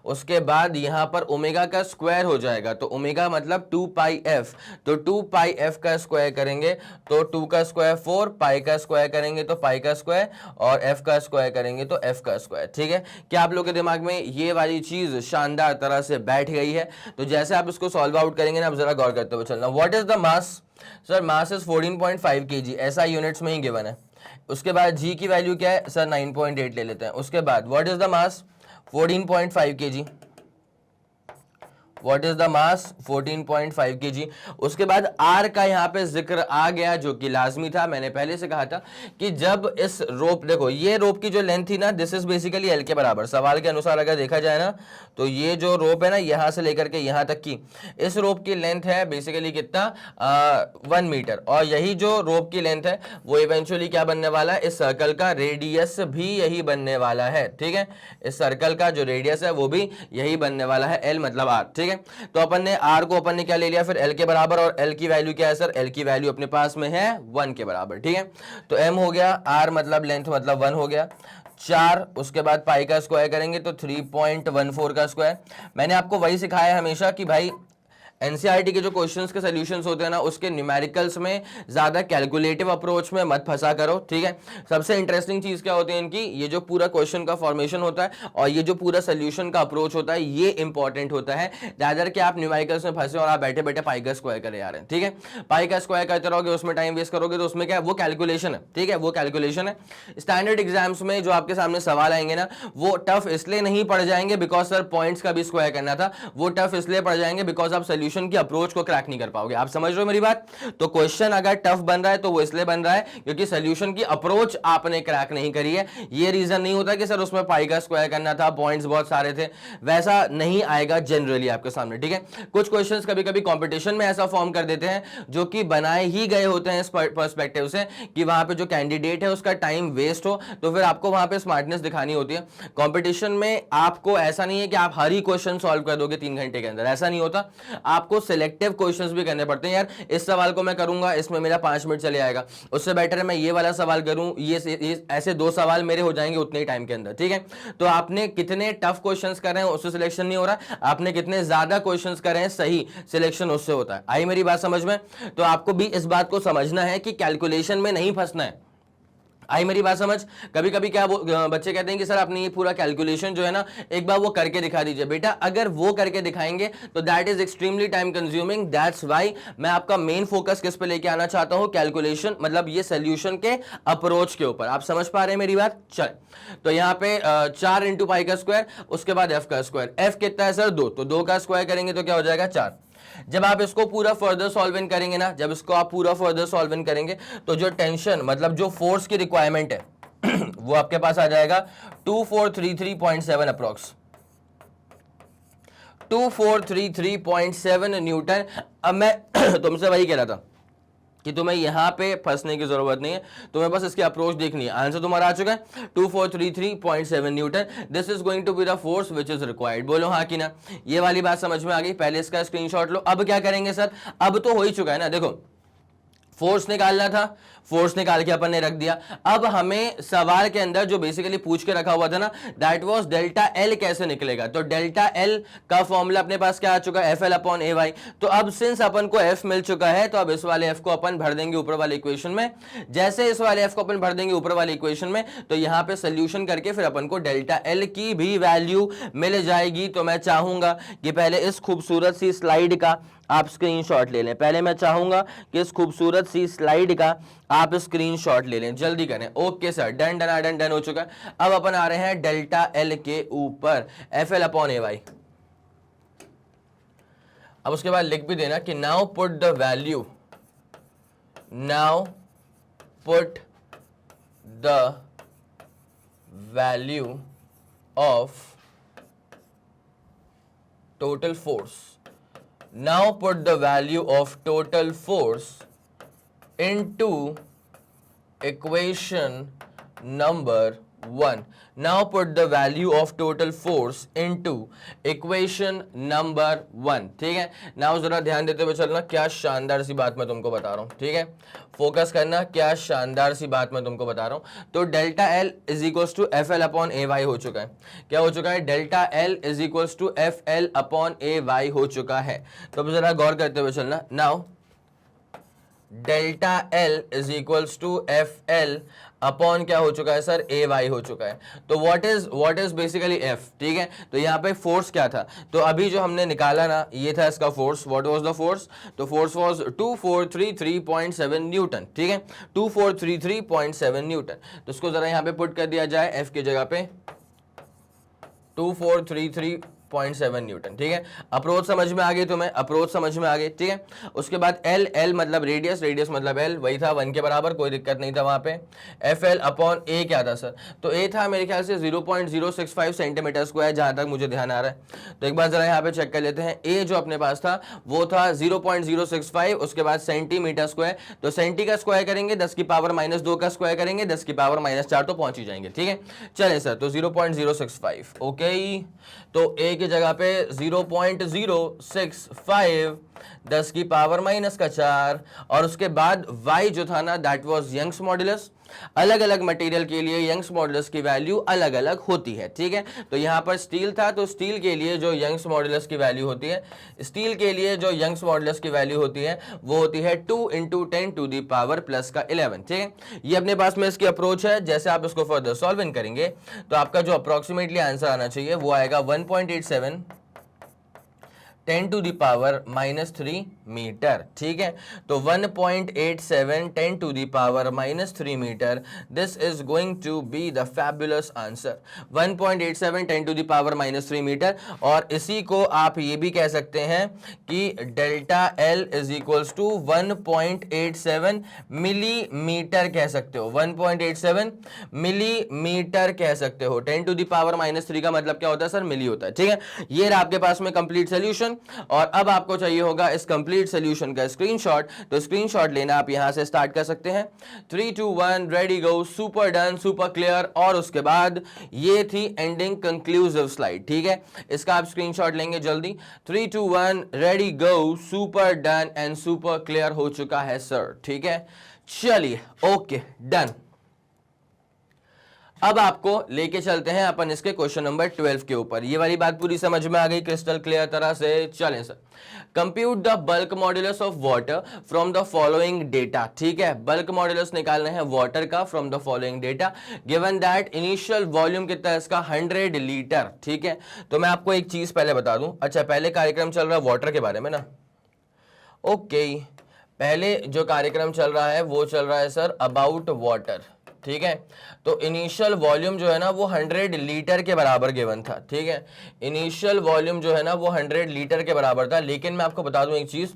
उसके बाद यहां पर ओमेगा का स्क्वायर हो जाएगा, तो ओमेगा मतलब 2πf, तो 2πf का स्क्वायर करेंगे तो 2 का स्क्वायर 4, पाई का स्क्वायर करेंगे तो पाई का स्क्वायर, और f का स्क्वायर करेंगे तो f का स्क्वायर, ठीक है। क्या आप लोग के दिमाग में ये वाली चीज शानदार तरह से बैठ गई है? तो जैसे आप इसको सॉल्व आउट करेंगे ना, आप जरा गौर करते हुए चलना। What is the mass, sir mass is 14.5 kg, ऐसा यूनिट्स में ही गिवन है। उसके बाद g की वैल्यू क्या है सर, 9.8 ले लेते हैं। उसके बाद what is the mass, 14.5 kg, what is the mass, 14.5 kg। उसके बाद आर का यहाँ पे जिक्र आ गया, जो कि लाजमी था। मैंने पहले से कहा था कि जब इस रोप, देखो ये रोप की जो लेंथ थी ना, दिस इज बेसिकली एल के बराबर, सवाल के अनुसार अगर देखा जाए ना तो ये जो रोप है ना यहां से लेकर के यहां तक की, इस रोप की लेंथ है बेसिकली कितना, 1 मीटर, और यही जो रोप की लेंथ है वो इवेंचुअली क्या बनने वाला है, इस सर्कल का रेडियस भी यही बनने वाला है, ठीक है। इस सर्कल का जो रेडियस है वो भी यही बनने वाला है, एल मतलब आर, ठीक है। तो अपन ने r को अपन ने क्या ले लिया फिर l के बराबर, और l की वैल्यू क्या है सर, l की वैल्यू अपने पास में है 1 के बराबर, ठीक है। तो m हो गया, r मतलब लेंथ मतलब 1 हो गया, 4, उसके बाद पाई का स्क्वायर करेंगे तो 3.14 का स्क्वायर। मैंने आपको वही सिखाया है हमेशा कि भाई एनसीईआरटी के जो क्वेश्चंस के सॉल्यूशंस होते हैं ना, उसके न्यूमेरिकल्स में ज्यादा कैलकुलेटिव अप्रोच में मत फंसा करो, ठीक है। सबसे इंटरेस्टिंग चीज क्या होती है इनकी, ये जो पूरा क्वेश्चन का फॉर्मेशन होता है और ये जो पूरा सोल्यूशन का अप्रोच होता है, ये इंपॉर्टेंट होता है ज्यादा कि आप न्यूमेरिकल्स में फंसे और आप बैठे बैठे पाई का स्क्वायर करे जा रहे हैं, ठीक है। पाई का स्क्वायर करते रहोगे, उसमें टाइम वेस्ट करोगे, तो उसमें क्या है, वो कैलकुलेशन है, ठीक है, वो कैलकुलेशन है। स्टैंडर्ड एग्जाम्स में जो आपके सामने सवाल आएंगे ना, वो टफ इसलिए नहीं पड़ जाएंगे बिकॉज सर पॉइंट्स का भी स्क्वायर करना था, वो टफ इसलिए पड़ जाएंगे बिकॉज आप सोल्यूशन की अप्रोच को क्रैक नहीं कर पाओगे। आप समझ रहे हो मेरी बात? तो क्वेश्चन अगर टफ बन रहा है तो वो इसलिए बन रहा है क्योंकि सोल्यूशन की अप्रोच आपने क्रैक नहीं करी है। ये रीजन नहीं होता कि सर उसमें पाई का स्क्वायर करना था, पॉइंट्स बहुत सारे थे, वैसा नहीं आएगा जनरली आपके सामने, ठीक है। कुछ क्वेश्चंस कभी कभी कंपटीशन में ऐसा फॉर्म कर देते हैं जो कि बनाए ही गए होते हैं इस पर्सपेक्टिव से कि वहां पे जो कैंडिडेट है उसका टाइम वेस्ट हो, तो फिर आपको वहां पे स्मार्टनेस दिखानी होती है। कंपटीशन में आपको ऐसा नहीं है कि आप हर ही क्वेश्चन सॉल्व कर दोगे 3 घंटे के अंदर, ऐसा नहीं होता। आपको सिलेक्टिव क्वेश्चंस भी करने पड़ते हैं। यार इस सवाल को मैं करूंगा, इसमें मेरा 5 मिनट चले आएगा, उससे बेटर है मैं ये वाला सवाल करूं, ये ऐसे 2 सवाल मेरे हो जाएंगे उतने ही टाइम के अंदर, ठीक है। तो आपने कितने टफ क्वेश्चंस कर रहे हैं उससे सिलेक्शन नहीं हो रहा, आपने कितने ज्यादा क्वेश्चंस कर रहे हैं सही, सिलेक्शन उससे होता है। आई मेरी बात समझ में? तो आपको भी इस बात को समझना है कि कैलकुलेशन में नहीं फंसना है। आई मेरी बात समझ? कभी कभी क्या बच्चे कहते हैं कि सर आपने ये पूरा कैलकुलेशन जो है ना एक बार वो करके दिखा दीजिए। बेटा अगर वो करके दिखाएंगे तो that is extremely time consuming, that's why मैं आपका मेन फोकस किस पे लेके आना चाहता हूं, कैलकुलेशन, मतलब ये सोल्यूशन के अप्रोच के ऊपर। आप समझ पा रहे हैं मेरी बात? चल, तो यहाँ पे 4 इंटू पाई का स्क्वायर, उसके बाद एफ का स्क्वायर। एफ कितना है सर? 2, तो 2 का स्क्वायर करेंगे तो क्या हो जाएगा? 4। जब आप इसको पूरा फर्दर सॉल्व इन करेंगे ना, जब इसको आप पूरा फर्दर सॉल्व इन करेंगे तो जो टेंशन मतलब जो फोर्स की रिक्वायरमेंट है वो आपके पास आ जाएगा 2433.7 अप्रोक्स, 2433.7 न्यूटन। अब मैं तुमसे वही कह रहा था कि तुम्हें यहां पे फंसने की जरूरत नहीं है, तुम्हें बस इसकी अप्रोच देखनी है। आंसर तुम्हारा आ चुका है 2433.7 newton. This is going to be the force which is required. बोलो हाँ कि ना? ये वाली बात समझ में आ गई? पहले इसका स्क्रीनशॉट लो। अब क्या करेंगे सर? अब तो हो ही चुका है ना, देखो फोर्स निकालना था, फोर्स निकाल के अपन ने रख दिया। अब हमें सवाल के अंदर जो बेसिकली पूछ के रखा हुआ था ना, दैट वाज डेल्टा एल कैसे निकलेगा। तो डेल्टा एल का फॉर्मूला अपने पास क्या आ चुका है? F L upon A Y. तो अब सिंस अपन को एफ मिल चुका है तो अब इस वाले एफ को अपन भर देंगे ऊपर वाले इक्वेशन में। जैसे इस वाले एफ को अपन भर देंगे ऊपर वाले इक्वेशन में तो यहां पे सोल्यूशन करके फिर अपन को डेल्टा एल की भी वैल्यू मिल जाएगी। तो मैं चाहूंगा कि पहले इस खूबसूरत सी स्लाइड का आप स्क्रीनशॉट ले लें। पहले मैं चाहूंगा कि इस खूबसूरत सी स्लाइड का आप स्क्रीनशॉट ले लें, जल्दी करें। Okay sir, done done done done हो चुका है। अब अपन आ रहे हैं डेल्टा एल के ऊपर F L upon A Y. अब उसके बाद लिख भी देना कि now put the value, now put the value of total force, now put the value of total force into equation number 1. Now put the value of total force into equation number 1. ठीक है now जरा ध्यान देते हुए चलना, क्या शानदार सी बात मैं तुमको बता रहा हूं, ठीक है, फोकस करना, क्या शानदार सी बात मैं तुमको बता रहा हूं। तो delta L is equals to F L upon A Y हो चुका है। क्या हो चुका है? Delta L is equals to F L upon A Y हो चुका है। तो अब जरा गौर करते हुए चलना, now delta L is equals to F L upon क्या हो चुका है सर? ए वाई हो चुका है। तो व्हाट इज बेसिकली एफ, ठीक है। तो यहाँ पे फोर्स क्या था? तो अभी जो हमने निकाला ना, ये था इसका force. What was the force? तो फोर्स वाज 2433.7 न्यूटन, ठीक है, 2433.7 न्यूटन। तो इसको जरा यहाँ पे पुट कर दिया जाए एफ की जगह पे 2433.7 न्यूटन, ठीक है। अप्रोच समझ में आ गई तुम्हें? अप्रोच समझ में आ गई, ठीक है। उसके बाद एल, एल मतलब रेडियस, रेडियस मतलब एल, वही था 1 के बराबर, कोई दिक्कत नहीं था वहां पे। एफ एल अपॉन ए क्या था सर? तो ए था मेरे ख्याल से 0.065 सेंटीमीटर स्क्वायर, जहां तक मुझे ध्यान आ रहा है। तो एक बार जरा यहाँ पे चेक कर लेते हैं। ए जो अपने पास था वो था 0.065, उसके बाद सेंटीमीटर स्क्वायर। तो सेंटी का स्क्वायर करेंगे 10 की पावर -2 का स्क्वायर करेंगे 10 की पावर -4, तो पहुंच ही जाएंगे, ठीक है। चले सर, तो 0.065, ओके। तो ए की जगह पे 0.065 10 की पावर माइनस का 4, और उसके बाद y जो था ना दैट वाज यंग्स मॉडुलस। अलग अलग मटेरियल के लिए यंग्स मॉडुलस की वैल्यू अलग अलग होती है, ठीक है। तो यहां पर स्टील था, तो स्टील के लिए जो यंग्स मॉडुलस की वैल्यू होती है, स्टील के लिए जो यंग्स मॉडुलस की वैल्यू होती है वो होती है 2 × 10 टू दी पावर प्लस का 11, ठीक है। ये अपने पास में इसकी अप्रोच है। जैसे आप इसको फर्दर सॉल्व इन करेंगे तो आपका जो अप्रोक्सीमेटली आंसर आना चाहिए वो आएगा 1.87 10 to the power minus 3 metre, ठीक है। तो 1.87 10 to the power minus 3 metre, this is going to be the fabulous answer. 1.87 10 to the power minus 3 metre, और इसी को आप ये भी कह सकते हैं कि delta L is equals to 1.87 millimetre कह सकते हो, 1.87 मिलीमीटर कह सकते हो। 10 टू दी पावर माइनस 3 का मतलब क्या होता है सर, मिली होता है, ठीक है। ये रहा आपके पास में कंप्लीट सोल्यूशन, और अब आपको चाहिए होगा इस कंप्लीट सॉल्यूशन का स्क्रीनशॉट। तो स्क्रीनशॉट लेना आप यहां से स्टार्ट कर सकते हैं। 3 2 1 रेडी गो, सुपर डन, सुपर क्लियर। और उसके बाद ये थी एंडिंग कंक्लूसिव स्लाइड, ठीक है। इसका आप स्क्रीनशॉट लेंगे जल्दी। 3 2 1 ready go, super done and super clear हो चुका है सर, ठीक है। चलिए ओके डन। अब आपको लेके चलते हैं अपन इसके क्वेश्चन नंबर 12 के ऊपर। ये वाली बात पूरी समझ में आ गई क्रिस्टल क्लियर तरह से? चलें sir. Compute the bulk modulus of water from the following data, ठीक है। बल्क मॉड्यूलस निकालना है वाटर का from the following data. Given that initial volume कितना है इसका 100 लीटर, ठीक है। तो मैं आपको एक चीज पहले बता दूं। अच्छा, पहले कार्यक्रम चल रहा है वाटर के बारे में ना, ओके। पहले जो कार्यक्रम चल रहा है वो चल रहा है सर अबाउट वाटर, ठीक है। तो इनिशियल वॉल्यूम जो है ना वो 100 लीटर के बराबर गिवन था, ठीक है। इनिशियल वॉल्यूम जो है ना वो 100 लीटर के बराबर था। लेकिन मैं आपको बता दूं एक चीज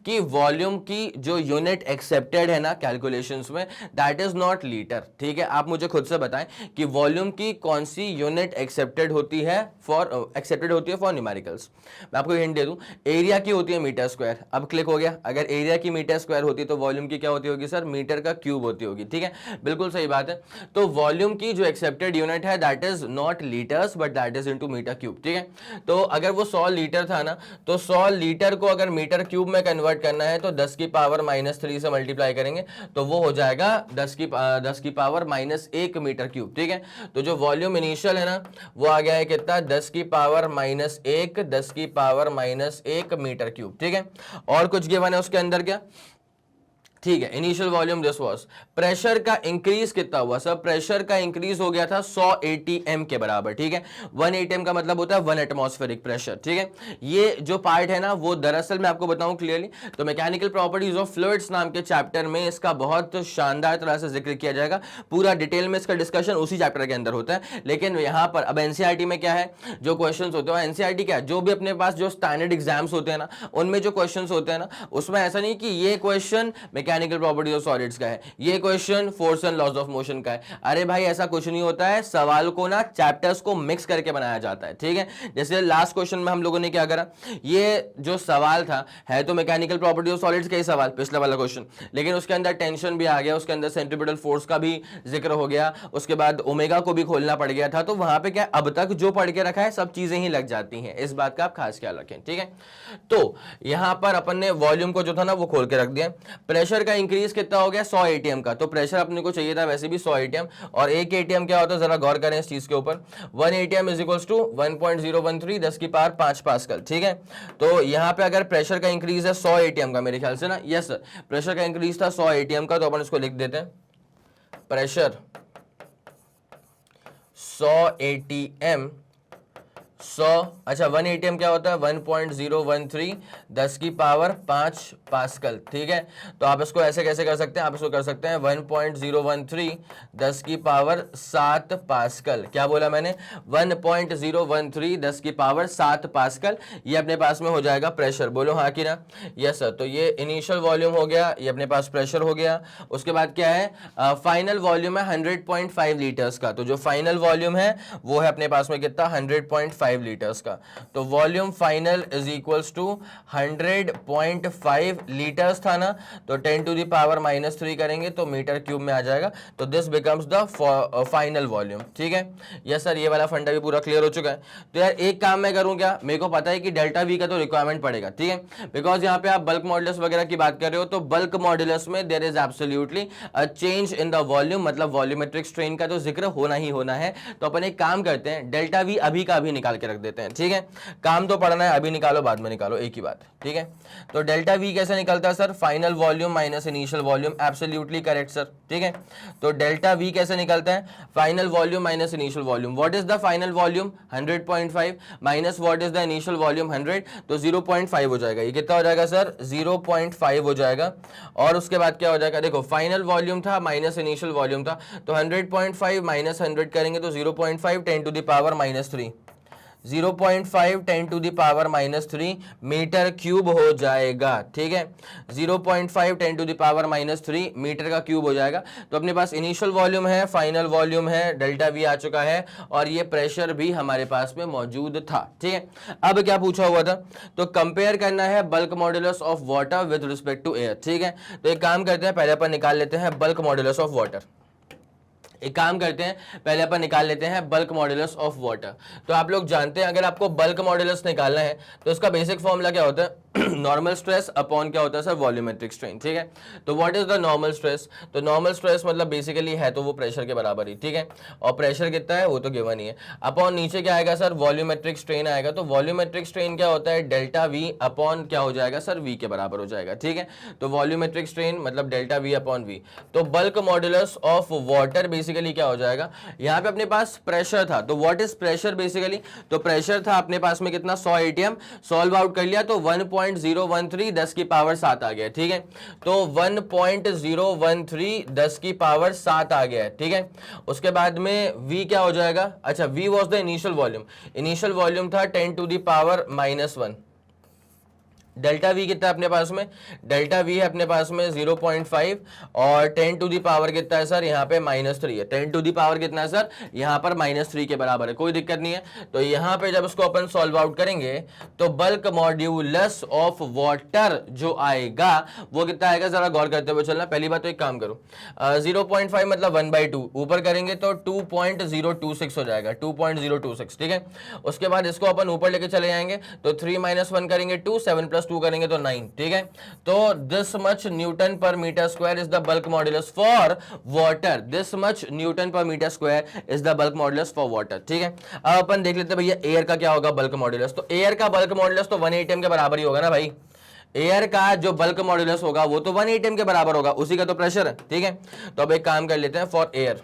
कि वॉल्यूम की जो यूनिट एक्सेप्टेड है ना कैलकुलेशंस में, दैट इज नॉट लीटर, ठीक है। आप मुझे खुद से बताएं कि वॉल्यूम की कौन सी यूनिट एक्सेप्टेड होती है फॉर न्यूमेरिकल्स। मैं आपको हिंट दे दूं, एरिया की होती है मीटर स्क्वायर। अब क्लिक हो गया, अगर एरिया की मीटर स्क्वायर होती तो वॉल्यूम की क्या होती होगी सर, मीटर का क्यूब होती होगी, ठीक है। बिल्कुल सही बात है। तो वॉल्यूम की जो एक्सेप्टेड यूनिट है that is not litres but that is into metre cube, ठीक है। तो अगर वो 100 लीटर था ना, तो 100 लीटर को अगर मीटर क्यूब में कन्वर्ट करना है तो 10 की पावर माइनस 3 से मल्टीप्लाई करेंगे तो वो हो जाएगा 10 की पावर माइनस 1 मीटर क्यूब, ठीक है। तो जो वॉल्यूम इनिशियल है ना वो आ गया है कितना, 10 की पावर माइनस 1, 10 की पावर माइनस 1 मीटर क्यूब, ठीक है। और कुछ गिवन है उसके अंदर क्या, ठीक है। Initial volume this was. Pressure का इंक्रीज कितना हुआ सर, प्रेशर का इंक्रीज हो गया था 100 atm के बराबर, ठीक है। 1 atm का मतलब होता है 1 एटमॉस्फेरिक प्रेशर, ठीक है। ये जो पार्ट है ना वो दरअसल मैं आपको बताऊं क्लियरली तो मैकेनिकल प्रॉपर्टीज ऑफ फ्लूइड्स नाम के चैप्टर में इसका बहुत शानदार तरह से जिक्र किया जाएगा। पूरा डिटेल में इसका डिस्कशन उसी चैप्टर के अंदर होता है। लेकिन यहां पर अब एनसीईआरटी में क्या है, जो क्वेश्चन होते हैं एनसीईआरटी क्या है, जो भी अपने पास जो स्टैंडर्ड एग्जाम्स होते हैं ना उनमें जो क्वेश्चन होते हैं ना उसमें ऐसा नहीं कि ये question mechanical properties of solids का है, ये question force and laws of motion का है। अरे भाई ऐसा कुछ नहीं होता है, सवाल को ना चैप्टर्स को मिक्स करके बनाया जाता है, ठीक है। जैसे लास्ट क्वेश्चन में हम लोगों ने क्या करा, ये जो सवाल था है तो मैकेनिकल प्रॉपर्टीज ऑफ सॉलिड्स का ही सवाल, पिछला वाला क्वेश्चन, लेकिन उसके अंदर टेंशन भी आ गया, उसके अंदर सेंट्रीपिटल फोर्स का भी जिक्र हो गया, उसके बाद ओमेगा को भी खोलना पड़ गया था। तो वहां पे क्या अब तक जो पढ़ के रखा है सब चीजें ही लग जाती हैं, इस बात का आप खास ख्याल रखें, ठीक है। तो यहां पर अपन ने वॉल्यूम को जो था ना वो खोल के रख दिया। प्रेशर का इंक्रीज कितना हो गया 100 atm का, तो प्रेशर अपने को चाहिए था वैसे भी 100 atm, और 1 atm क्या होता है जरा गौर करें इस चीज के ऊपर। 1 atm इज इक्वल्स टू 1.013 10 की पावर 5 पास्कल, ठीक है। तो यहां पे अगर प्रेशर का इंक्रीज है 100 atm का मेरे ख्याल से ना, यस सर प्रेशर का इंक्रीज था 100 atm का, तो अपन इसको लिख देते हैं प्रेशर 100 atm 100, अच्छा 1 atm क्या होता है 1.013 10 की पावर 5 पास्कल, ठीक है। तो आप इसको ऐसे कैसे कर सकते हैं, आप इसको कर सकते हैं 1.013 10 की पावर 7 पास्कल। क्या बोला मैंने, 1.013 10 की पावर 7 पास्कल। ये अपने पास में हो जाएगा प्रेशर, बोलो हाँ कि ना, यस सर। तो ये इनिशियल वॉल्यूम हो गया, ये अपने पास प्रेशर हो गया। उसके बाद क्या है, फाइनल वॉल्यूम है 100.5 लीटर्स का, तो जो फाइनल वॉल्यूम है वो है अपने पास में कितना 100.5 100.5 लीटर्स का। तो volume final is equals to 100.5 litres था ना, तो 10⁻³ करेंगे तो मीटर क्यूब में आ जाएगा। तो this becomes the final volume. ठीक है, यस सर, ये वाला फंडा भी पूरा क्लियर हो चुका है। तो यार एक काम मैं करूं क्या, मेरे को पता है कि डेल्टा वी का तो रिक्वायरमेंट पड़ेगा, ठीक है, बिकॉज यहाँ पे आप बल्क मॉडुलस वगैरह की बात कर रहे हो, तो बल्क मॉडुलस में there is absolutely a change in the volume, मतलब वॉल्यूमेट्रिक स्ट्रेन का तो जिक्र होना ही होना है। तो अपन एक काम करते हैं, डेल्टा वी अभी का अभी निकाल के रख देते हैं। ठीक है, काम तो पढ़ना है, अभी निकालो बाद में निकालो, एक ही बात। ठीक है, तो डेल्टा वी कैसे निकलता है sir, final volume minus initial volume, absolutely correct sir. ठीक है, तो डेल्टा वी कैसे निकलता है, final volume minus initial volume. What is the final volume 100.5 minus what is the initial volume 100, तो 0.5 हो जाएगा। ये कितना हो जाएगा सर, 0.5 हो जाएगा। और उसके बाद क्या हो जाएगा, देखो फाइनल वॉल्यूम था माइनस इनिशियल वॉल्यूम था, तो 100.5 माइनस 100 करेंगे तो 0.5 10⁻³ 0.5 10⁻³ मीटर क्यूब हो जाएगा। ठीक है, 0.5 10⁻³ मीटर का क्यूब हो जाएगा। तो अपने पास इनिशियल वॉल्यूम है, फाइनल वॉल्यूम है, डेल्टा वी आ चुका है, और ये प्रेशर भी हमारे पास में मौजूद था। ठीक है, अब क्या पूछा हुआ था, तो कंपेयर करना है bulk modulus of water with respect to air. ठीक है, तो एक काम करते हैं, पहले अपन निकाल लेते हैं बल्क मॉडुलस ऑफ वाटर। एक काम करते हैं, पहले अपन निकाल लेते हैं बल्क मॉडुलस ऑफ वाटर। तो आप लोग जानते हैं, अगर आपको बल्क मॉडुलस निकालना है तो इसका बेसिक फॉर्मूला क्या होता है, नॉर्मल स्ट्रेस अपॉन क्या होता है सर, वॉल्यूमेट्रिक स्ट्रेन। ठीक है, तो what is the normal stress, तो नॉर्मल स्ट्रेस मतलब बेसिकली है तो वो प्रेशर के बराबर ही। ठीक है, और प्रेशर कितना है वो तो गिवन ही है, अपॉन नीचे क्या आएगा सर, वॉल्यूमेट्रिक स्ट्रेन आएगा। तो वॉल्यूमेट्रिक स्ट्रेन क्या होता है, डेल्टा वी अपॉन क्या हो जाएगा सर, वी के बराबर हो जाएगा। ठीक है, तो वॉल्यूमेट्रिक स्ट्रेन मतलब डेल्टा वी अपॉन वी। तो bulk modulus of water basically क्या हो जाएगा, यहाँ पे अपने पास प्रेशर था, तो व्हाट इज प्रेशर बेसिकली, तो प्रेशर था अपने पास में कितना, 100 atm, सॉल्व आउट कर लिया तो 1.013 10⁻7 आ गया। ठीक है, तो 1.013 10⁻7 आ गया है। ठीक है, उसके बाद में v क्या हो जाएगा, अच्छा v was the initial volume, initial volume था 10⁻⁻1। डेल्टा वी कितना है अपने पास में, डेल्टा वी है अपने पास में 0.5, और 10⁻ कितना है सर, यहाँ पे -3 है। 10⁻ कितना है सर, यहाँ पर -3 के बराबर है, कोई दिक्कत नहीं है। तो यहाँ पे जब इसको अपन सॉल्व आउट करेंगे तो बल्क मॉड्यूलस ऑफ वाटर जो आएगा वो कितना आएगा, जरा गौर करते हुए चलना। पहली बात तो एक काम करो, 0.5 मतलब 1/2 ऊपर करेंगे तो 2.026 हो जाएगा, 2.026। ठीक है, उसके बाद इसको अपन ऊपर लेके चले जाएंगे तो 3 - 1 करेंगे 2, 7 + 2 करेंगे तो 9। ठीक है, तो दिस मच न्यूटन पर metre square is the bulk modulus for water, this much newton पर metre square is the bulk modulus for water. ठीक है, अब अपन देख लेते हैं भैया एयर का क्या होगा बल्क मॉडुलस। तो एयर का बल्क मॉडुलस तो 1 atm के बराबर ही होगा ना भाई, एयर का जो बल्क मॉडुलस होगा वो तो 1 atm के बराबर होगा, उसी का तो प्रेशर है। ठीक है, तो अब एक काम कर लेते हैं, फॉर एयर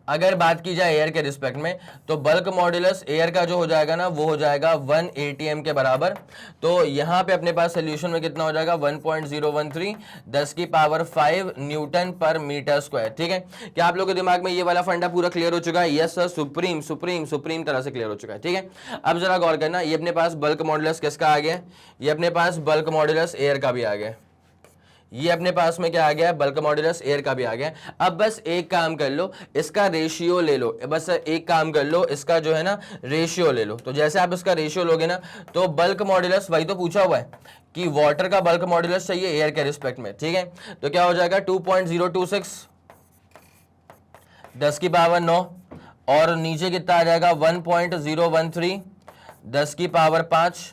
अगर बात की जाए एयर के रिस्पेक्ट में, तो बल्क मॉडुलस एयर का जो हो जाएगा ना वो हो जाएगा 1 atm के बराबर। तो यहाँ पे अपने पास सोल्यूशन में कितना हो जाएगा, 1.013 10⁵ न्यूटन पर मीटर स्क्वायर। ठीक है, क्या आप लोगों के दिमाग में ये वाला फंडा पूरा क्लियर हो चुका है, yes sir, supreme supreme supreme तरह से क्लियर हो चुका है। ठीक है, अब जरा गौर करना, ये अपने पास बल्क मॉडुलस किसका आ गया, ये अपने पास बल्क मॉडुलस एयर का भी आ गया, ये अपने पास में क्या आ गया, बल्क मॉडुलस एयर का भी आ गया। अब बस एक काम कर लो, इसका रेशियो ले लो, बस एक काम कर लो, इसका जो है ना रेशियो ले लो। तो जैसे आप इसका रेशियो लोगे ना, तो बल्क मॉडुलस वही तो पूछा हुआ है कि वाटर का बल्क मॉडुलस चाहिए एयर के रिस्पेक्ट में। ठीक है, तो क्या हो जाएगा 2.026 10⁻9, और नीचे कितना आ जाएगा 1.013 10⁵5।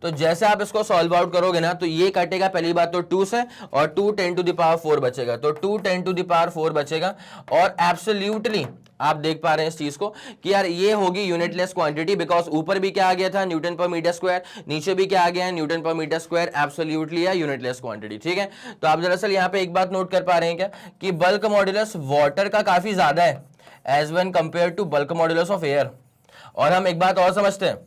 तो जैसे आप इसको सॉल्व आउट करोगे ना तो ये कटेगा पहली बात तो 2 से, और 2 10⁻4 बचेगा, तो 2 10⁻4 बचेगा। और एब्सोल्युटली आप देख पा रहे हैं इस चीज को कि यार ये होगी यूनिटलेस क्वांटिटी, बिकॉज ऊपर भी क्या आ गया था, न्यूटन पर मीटर स्क्वायर, नीचे भी क्या आ गया है, न्यूटन पर मीटर स्क्वायर, एब्सोल्युटली है यूनिटलेस क्वांटिटी। ठीक है, तो आप दरअसल यहाँ पे एक बात नोट कर पा रहे हैं क्या, कि बल्क मॉडुलस वाटर का काफी ज्यादा है as when compare to bulk modulus of air. और हम एक बात और समझते हैं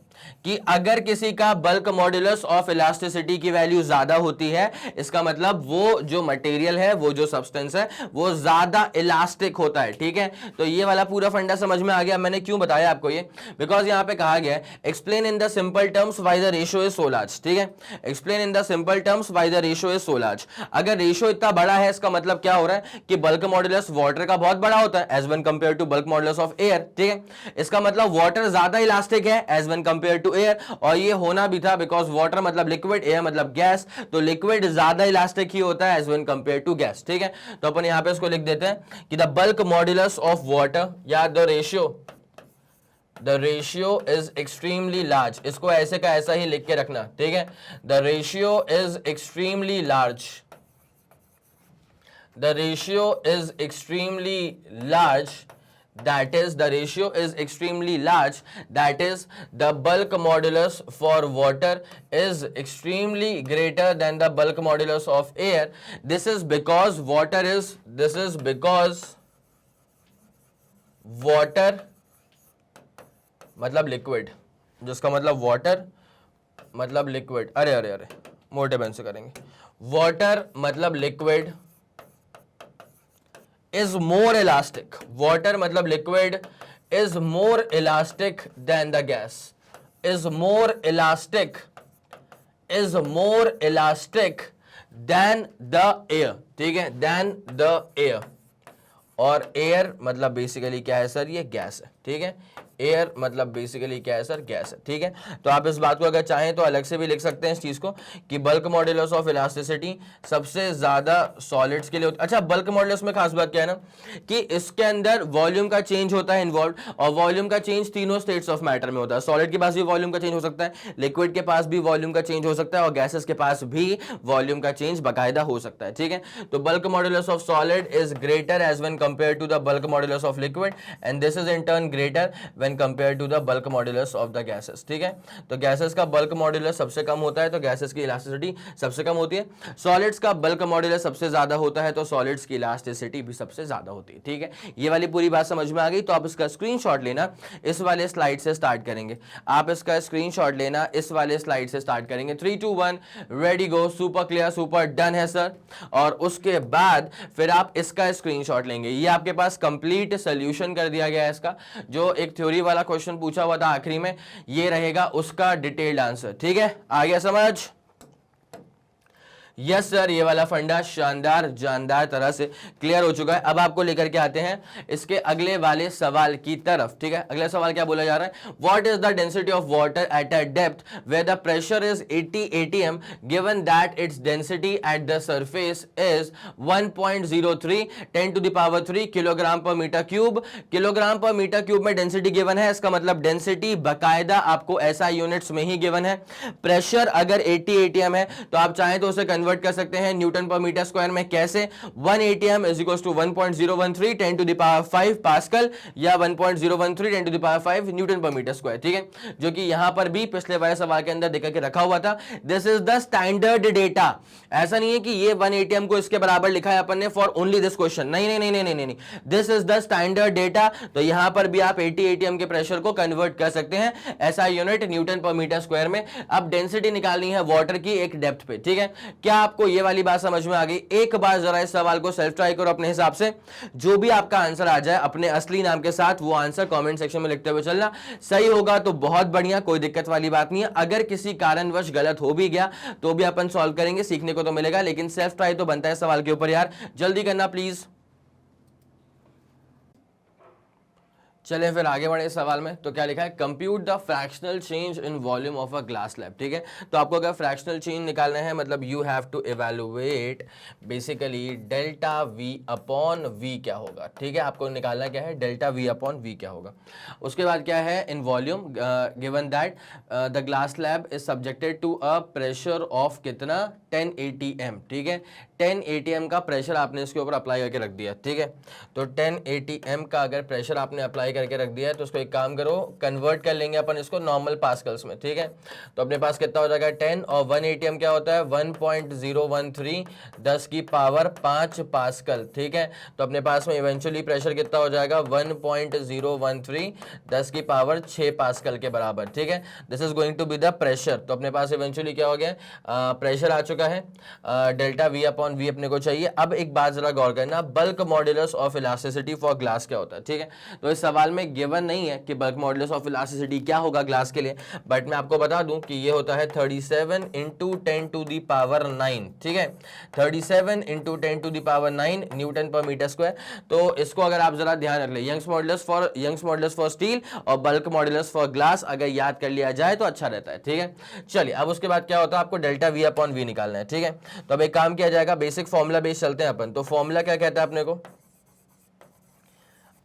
कि अगर किसी का बल्क मॉड्यूलस ऑफ इलास्टिसिटी की वैल्यू ज्यादा होती है, इसका मतलब वो जो मटेरियल है, वो जो सब्सटेंस है, वो ज्यादा इलास्टिक होता है। ठीक है, तो ये वाला पूरा फंडा समझ में आ गया। मैंने क्यों बताया आपको ये, बिकॉज यहां पे कहा गया है explain in the simple terms why the ratio is so large. ठीक है, explain in the simple terms why the ratio is so large. अगर रेशियो इतना बड़ा है, इसका मतलब क्या हो रहा है कि बल्क मॉड्यूलस वाटर का बहुत बड़ा होता है as when compare to bulk modulus of air. ठीक है, इसका मतलब वाटर ज्यादा इलास्टिक है as when compare to air, और ये होना भी था बिकॉज वाटर मतलब लिक्विड, एयर मतलब गैस, तो लिक्विड ज्यादा इलास्टिक ही होता है as when compare to gas. ठीक है, तो अपन यहां पे इसको लिख देते हैं कि the bulk modulus of water या the ratio is extremely large. इसको ऐसे का ऐसा ही लिख के रखना। ठीक है, the ratio is extremely large, the ratio is extremely large, that is the ratio is extremely large, that is the bulk modulus for water is extremely greater than the bulk modulus of air. This is because water मतलब liquid, जिसका मतलब water मतलब liquid, अरे मोटे pen से करेंगे, water मतलब liquid is more elastic, water मतलब liquid is more elastic than the gas, is more elastic than the air। ठीक है, than the air, और एयर मतलब बेसिकली क्या है सर, ये गैस है। ठीक है, एयर मतलब बेसिकली क्या है सर, गैस है। ठीक है, तो आप इस बात को अगर चाहें तो अलग से भी लिख सकते हैं इस चीज को कि बल्क मॉड्यूलस ऑफ इलास्टिसिटी सबसे ज्यादा सॉलिड्स के लिए होता है। अच्छा, बल्क मॉड्यूलस में खास बात क्या है ना कि इसके अंदर वॉल्यूम का चेंज होता है इन्वॉल्व, और वॉल्यूम का चेंज तीनों स्टेट्स ऑफ मैटर में होता है। सॉलिड के पास भी वॉल्यूम का चेंज हो सकता है, लिक्विड के पास भी वॉल्यूम का चेंज हो सकता है, और गैसेस के पास भी वॉल्यूम का चेंज बाकायदा हो सकता है। ठीक है, तो bulk modulus of solid is greater as when compared to the bulk modulus of liquid, and this is in turn greater when compared to the bulk modulus of the gases. ठीक है, तो गैसेस का bulk modulus सबसे कम होता है, तो gases की elasticity सबसे कम होती है। सॉलिड्स का बल्क मॉड्यूलस सबसे ज्यादा होता है, तो सॉलिड्स की इलास्टिसिटी भी सबसे ज्यादा होती है। ठीक है, ये वाली पूरी बात समझ में आ गई, तो आप इसका स्क्रीनशॉट लेना, इस वाले स्लाइड से स्टार्ट करेंगे। आप इसका स्क्रीनशॉट लेना, इस वाले स्लाइड से स्टार्ट करेंगे। 3 2 1 रेडी गो, सुपर क्लियर, सुपर डन है सर। और उसके बाद फिर आप इसका स्क्रीनशॉट लेंगे। ये आपके पास कंप्लीट सोल्यूशन कर दिया गया है इसका, जो एक थ्योरी वाला क्वेश्चन पूछा हुआ था आखिरी में, ये रहेगा उसका डिटेल्ड आंसर। ठीक है, आ गया समझ? यस सर, ये वाला फंडा शानदार जानदार तरह से क्लियर हो चुका है। अब आपको लेकर के आते हैं इसके अगले वाले सवाल की तरफ। ठीक है, अगला सवाल क्या बोला जा रहा है, what is the density of water at a depth where the pressure is 80 atm given that its density at the surface is 1.03 10⁻³ kilogram per metre cube. Kilogram per metre cube में डेंसिटी गिवन है, इसका मतलब density बाकायदा आपको ऐसा units में ही given है। Pressure अगर 80 atm है तो आप चाहें तो उसे कन्वर्ट कर सकते हैं न्यूटन पर मीटर स्क्वायर में। कैसे? 1 atm is equal to 1.013 10⁵ pascal या 1.013 10⁵ न्यूटन पर मीटर स्क्वायर। ठीक है, जो कि यहां पर भी पिछले वाले सवाल के अंदर देखा के रखा हुआ था। This is the standard data. ऐसा नहीं है कि ये 1 atm को इसके बराबर लिखा है अपन ने फॉर ओनली दिस क्वेश्चन, नहीं नहीं नहीं नहीं नहीं, this is the standard data. तो यहां पर भी आप 80 atm के प्रेशर को कन्वर्ट कर सकते हैं ऐसा यूनिट न्यूटन पर मीटर स्क्वायर में। अब डेंसिटी निकालनी है वाटर की एक डेप्थ पे। ठीक है, क्या आपको ये वाली बात समझ में आ गई? एक बार जरा इस सवाल को सेल्फ ट्राई करो अपने हिसाब से, जो भी आपका आंसर आ जाए अपने असली नाम के साथ वो आंसर कमेंट सेक्शन में लिखते हुए चलना। सही होगा तो बहुत बढ़िया, कोई दिक्कत वाली बात नहीं है। अगर किसी कारणवश गलत हो भी गया तो भी अपन सॉल्व करेंगे, सीखने को तो मिलेगा, लेकिन सेल्फ ट्राई तो बनता है सवाल के ऊपर यार, जल्दी करना प्लीज। चलें फिर आगे बढ़े सवाल में। तो क्या लिखा है, compute the fractional change in volume of a glass slab. ठीक है, तो आपको अगर फ्रैक्शनल चेंज निकालना है मतलब you have to evaluate basically delta V upon V क्या होगा। ठीक है, आपको निकालना क्या है, डेल्टा वी अपॉन वी क्या होगा। उसके बाद क्या है, in volume given that the glass slab is subjected to a pressure of कितना, 10 atm। ठीक है, 10 atm का प्रेशर आपने इसके ऊपर अप्लाई करके रख दिया। ठीक है, तो 10 atm का अगर प्रेशर आपने अप्लाई करके रख दिया है, तो उसको एक काम करो, कन्वर्ट कर लेंगे अपन इसको नॉर्मल पास्कल्स में, ठीक है। तो अपने पास कितना हो जाएगा 10, और 1 ATM क्या होता है 1.013 10 की पावर 5 पास्कल, ठीक है। तो अपने पास में इवेंचुअली प्रेशर कितना हो जाएगा 1.013 10 की पावर 6 पास्कल के बराबर, ठीक है। This is going to be the pressure. तो अपने पास इवेंचुअली क्या हो गया, प्रेशर आ चुका है, डेल्टा V अपॉन V अपने को चाहिए। अब एक बात जरा गौर करना, bulk modulus of elasticity for glass क्या होता है, ठीक है। तो इस सवाल में गिवन नहीं है कि बल्क मॉड्यूलस ऑफ इलास्टिसिटी क्या होगा ग्लास के लिए, बट मैं आपको बता दूं कि ये होता है 37 इंटू 10 टू दी पावर 9, ठीक है। 37 into 10 to the power 9 newton पर मीटर स्क्वायर। तो इसको अगर आप जरा ध्यान रख ले, यंग्स मॉड्यूलस फॉर स्टील और बल्क मॉड्यूलस फॉर ग्लास अगर याद कर लिया जाए तो अच्छा रहता है, ठीक है। चलिए अब उसके बाद क्या होता है, आपको डेल्टा V अपॉन V निकालना है, ठीक है। तो अब एक काम किया जाएगा, बेसिक फॉर्मूला बेस चलते हैं अपन। तो फॉर्मूला क्या कहता है अपने को,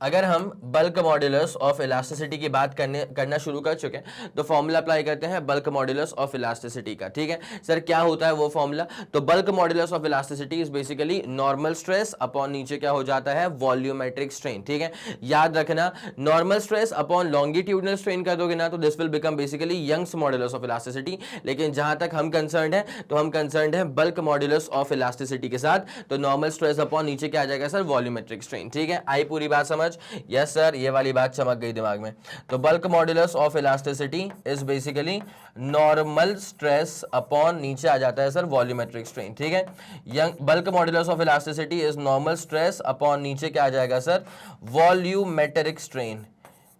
अगर हम बल्क मॉड्यूलस ऑफ इलास्टिसिटी की बात करना शुरू कर चुके हैं तो फॉर्मूला अप्लाई करते हैं बल्क मॉड्यूलस ऑफ इलास्टिसिटी का, ठीक है। सर क्या होता है वो फॉर्मूला, तो bulk modulus of elasticity is basically normal stress upon नीचे क्या हो जाता है वॉल्यूमेट्रिक स्ट्रेन, ठीक है। याद रखना, normal stress upon longitudinal strain कर दोगे ना तो this will become basically Young's modulus of elasticity. लेकिन जहां तक हम कंसर्न्ड है तो हम कंसर्न्ड है बल्क मॉड्यूलस ऑफ इलास्टिसिटी के साथ। तो नॉर्मल स्ट्रेस अपॉन नीचे क्या आ जाएगा सर वॉल्यूमेट्रिक स्ट्रेन, ठीक है। आई पूरी बात समझ, यस सर, ये वाली बात चमक गई दिमाग में। तो bulk modulus of elasticity is basically normal stress upon नीचे आ जाता है सर वॉल्यूमेट्रिक स्ट्रेन, ठीक है। Bulk modulus of elasticity is normal stress upon नीचे क्या आ जाएगा sir volumetric strain,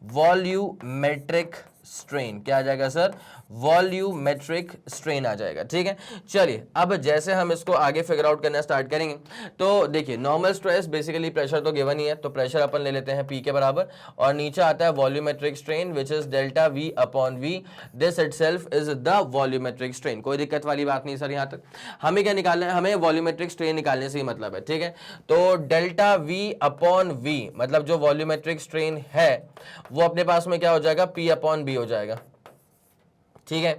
volumetric strain क्या आ जाएगा सर वॉल्यूमेट्रिक स्ट्रेन आ जाएगा, ठीक है। चलिए अब जैसे हम इसको आगे फिगर आउट करना स्टार्ट करेंगे तो देखिए नॉर्मल स्ट्रेस बेसिकली प्रेशर तो गिवन ही है, तो प्रेशर अपन ले लेते हैं P के बराबर, और नीचे आता है volumetric strain which is delta V upon V। This itself is the volumetric strain. कोई दिक्कत वाली बात नहीं सर, यहाँ तक हमें क्या निकालना है, हमें वॉल्यूमेट्रिक स्ट्रेन निकालने से ही मतलब है, ठीक है। तो डेल्टा V अपॉन V मतलब जो वॉल्यूमेट्रिक स्ट्रेन है वो अपने पास में क्या हो जाएगा P अपॉन B हो जाएगा, ठीक है।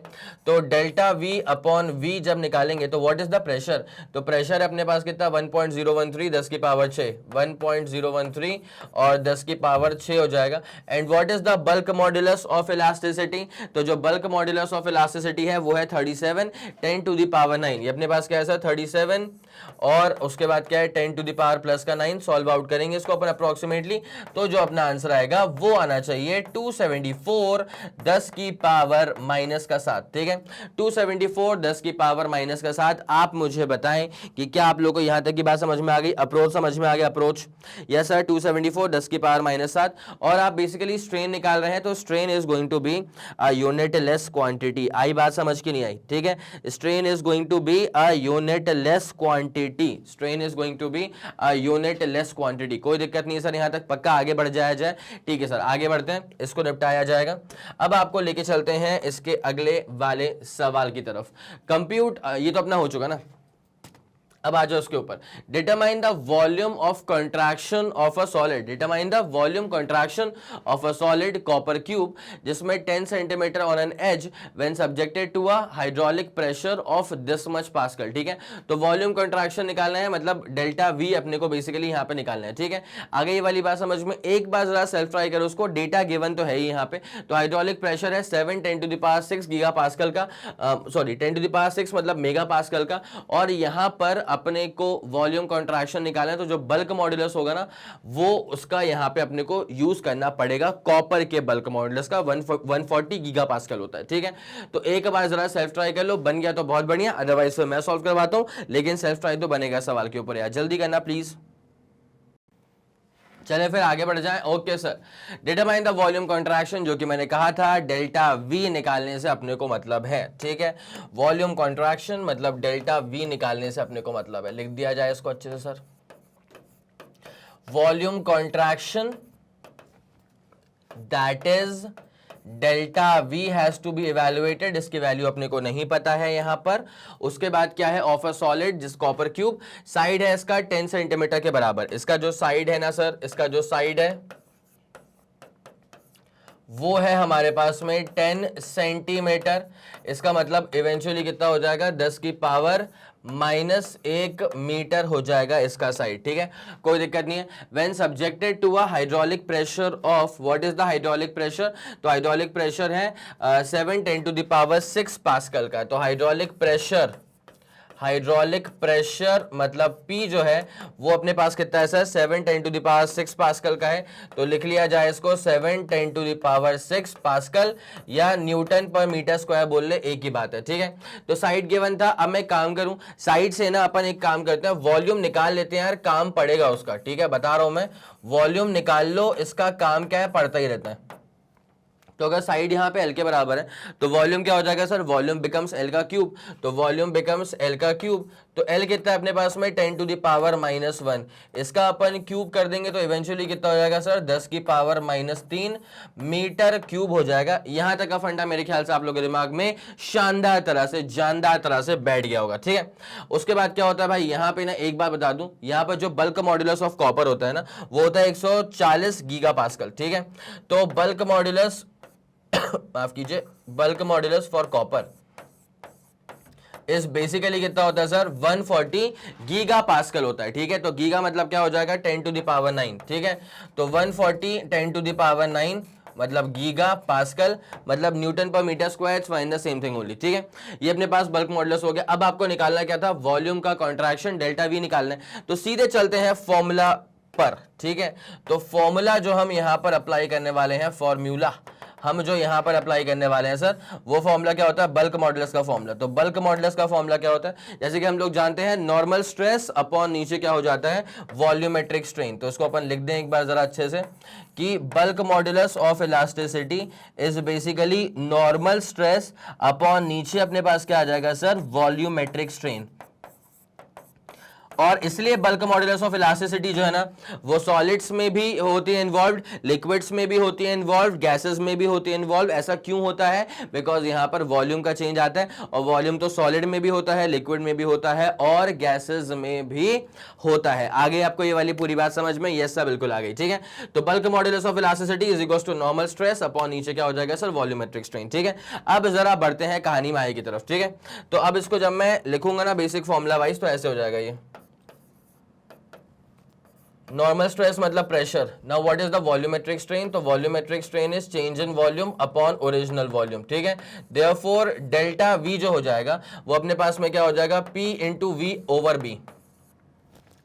तो डेल्टा V अपॉन V जब निकालेंगे तो व्हाट इज द प्रेशर, तो प्रेशर अपने पास कितना 1.013 10 की पावर 6, 1.013 और 10 की पावर 6 हो जाएगा। And what is the bulk modulus of elasticity, तो जो बल्क मॉड्यूलस ऑफ इलास्टिसिटी है वो है 37 10 टू द पावर 9। ये अपने पास क्या है सर 37 और उसके बाद क्या है 10 टू द पावर प्लस का 9। सॉल्व आउट करेंगे इसको अपन अप्रोक्सीमेटली, तो जो अपना आंसर आएगा वो आना चाहिए 274 10 की पावर माइनस का 7, ठीक है। 274 10 की पावर माइनस का 7। आप मुझे बताएं कि क्या आप लोगों को यहां तक की बात समझ में आ गई, अप्रोच समझ में आ गया, अप्रोच यस सर 274 10 की पावर माइनस 7। और आप बेसिकली स्ट्रेन निकाल रहे हैं तो strain is going to be a unitless quantity. आई बात समझ की नहीं आई, ठीक है। Strain is going to be a unitless quantity, strain is going to be a unitless quantity. कोई दिक्कत नहीं है सर, यहां तक पक्का आगे बढ़ जाया जाए, ठीक है सर। आगे बढ़ते हैं, इसको निपटाया जाएगा। अब आपको लेके चलते हैं इसके अगले वाले सवाल की तरफ। कंप्यूट ये तो अपना हो चुका ना, अब आ जाओ उसके ऊपर। Determine the volume of contraction of a solid, determine the volume contraction of a solid copper cube जिसमें 10 centimetre on an edge when subjected to a hydraulic pressure of this much pascal, ठीक है। तो volume contraction निकालना है, मतलब delta V अपने को basically यहां पे निकालना है, ठीक है। आगे ये वाली बात समझ में, एक बार जरा सेल्फ ट्राई करो उसको, डेटा गिवन तो है ही यहाँ पे। तो हाइड्रोलिक प्रेशर है 7 10 to the power 6 giga pascal का, सॉरी 10 टू द पावर 6 मतलब मेगा पास्कल का, और यहां पर अपने को वॉल्यूम कंट्रैक्शन निकालना है। तो जो बल्क मॉड्यूलस होगा ना वो उसका यहां पे अपने को यूज करना पड़ेगा, कॉपर के बल्क मॉड्यूलस का 140 गीगा पास्कल होता है, ठीक है। तो एक बार जरा सेल्फ ट्राई कर लो, बन गया तो बहुत बढ़िया, अदरवाइज मैं सॉल्व करवाता हूं, लेकिन सेल्फ ट्राई तो बनेगा सवाल के ऊपर यार, जल्दी करना प्लीज। चले फिर आगे बढ़ जाएं। Okay sir, determine the volume contraction, जो कि मैंने कहा था डेल्टा V निकालने से अपने को मतलब है, ठीक है। वॉल्यूम कंट्रैक्शन मतलब डेल्टा V निकालने से अपने को मतलब है, लिख दिया जाए इसको अच्छे से sir. Volume contraction that is delta V has to be evaluated, इसकी वैल्यू अपने को नहीं पता है यहां पर। उसके बाद क्या है, ऑफ अ सॉलिड जिस कॉपर क्यूब, साइड है इसका 10 सेंटीमीटर के बराबर। इसका जो साइड है ना सर, इसका जो साइड है वो है हमारे पास में 10 सेंटीमीटर। इसका मतलब इवेंचुअली कितना हो जाएगा 10 की पावर -1 मीटर हो जाएगा इसका साइड, ठीक है, कोई दिक्कत नहीं है। When subjected to a hydraulic pressure of, what is the hydraulic pressure, तो हाइड्रोलिक प्रेशर है 7 × 10⁶ पास्कल का। तो हाइड्रोलिक प्रेशर मतलब P जो है वो अपने पास कितना है सर, 7 × 10⁶ पास्कल का है। तो लिख लिया जाए इसको 7 × 10⁶ पास्कल, या न्यूटन पर मीटर स्क्वायर बोल ले, एक ही बात है, ठीक है। तो साइड गिवन था। अब मैं काम करूं साइड से ना, अपन एक काम करते हैं, वॉल्यूम निकाल लेते हैं यार, काम पड़ेगा उसका, ठीक है, बता रहा हूं मैं, वॉल्यूम निकाल लो, इसका काम क्या है, पड़ता ही रहता है। तो अगर साइड यहाँ पे L के बराबर है तो वॉल्यूम क्या हो जाएगा सर, वॉल्यूम बिकम्स L का क्यूब, तो वॉल्यूम बिकम्स L का क्यूब। तो L कितना है अपने पास में, 10⁻⁻1, इसका अपन क्यूब कर देंगे तो इवेंचुअली कितना हो जाएगा सर, 10⁻³ मीटर क्यूब हो जाएगा। यहां तक का फंडा मेरे ख्याल से आप लोगों के दिमाग में शानदार तरह से, जानदार तरह से बैठ गया होगा, ठीक है। उसके बाद क्या होता है भाई, यहाँ पे ना एक बात बता दूं, यहाँ पर जो बल्क मॉड्यूलस ऑफ कॉपर होता है ना, वो होता है 140 गीगापास्कल, ठीक है। तो बल्क मॉड्यूलस माफ कीजिए, बल्क मॉड्यूलस फॉर कॉपर इस बेसिकली कितना होता है सर, 140 गीगा पास्कल होता है, ठीक है। तो गीगा मतलब क्या हो जाएगा, 10⁹, ठीक है। तो 140 10⁹ मतलब गीगा पास्कल, मतलब न्यूटन पर metre square, it's fine the same thing only, ठीक है। ये अपने पास बल्क मॉड्यूलस हो गया। अब आपको निकालना क्या था, वॉल्यूम का कॉन्ट्रैक्शन डेल्टा वी निकालना है। तो सीधे चलते हैं फॉर्मूला पर, ठीक है। तो फॉर्मूला जो हम यहां पर अप्लाई करने वाले हैं, फॉर्मूला हम जो यहां पर अप्लाई करने वाले हैं सर, वो फॉर्मूला क्या होता है, बल्क मॉड्यूलस का फॉर्मूला। तो बल्क मॉड्यूलस का फॉर्मूला क्या होता है, जैसे कि हम लोग जानते हैं, नॉर्मल स्ट्रेस अपॉन नीचे क्या हो जाता है, वॉल्यूमेट्रिक स्ट्रेन। तो इसको अपन लिख दें एक बार जरा अच्छे से, कि bulk modulus of elasticity is basically normal stress upon नीचे अपने पास क्या आ जाएगा सर, वॉल्यूमेट्रिक स्ट्रेन। और इसलिए बल्क मॉड्यूलस ऑफ इलास्टिसिटी जो है ना, वो सॉलिड्स में भी होती है इन्वॉल्व, लिक्विड्स में भी होती है इन्वॉल्व, गैसेस में भी होती है इन्वॉल्व। ऐसा क्यों होता है, बिकॉज यहां पर वॉल्यूम का चेंज आता है, और वॉल्यूम तो सॉलिड में भी होता है, लिक्विड में भी होता है, और गैसेस में भी होता है। आगे आपको ये वाली पूरी बात समझ में, यस सर बिल्कुल आ गई, ठीक है। तो bulk modulus of elasticity is equals to normal stress upon नीचे क्या हो जाएगा सर, वॉल्यूमेट्रिक स्ट्रेन, ठीक है। अब जरा बढ़ते हैं कहानी में आगे की तरफ, ठीक है। तो अब इसको जब मैं लिखूंगा ना बेसिक फॉर्मूला वाइज, तो ऐसे हो जाएगा ये, नॉर्मल स्ट्रेस मतलब pressure. Now what is the volumetric strain, तो volumetric strain is change in volume upon original volume, ठीक है। देयरफॉर डेल्टा वी जो हो जाएगा वो अपने पास में क्या हो जाएगा, P × V/B।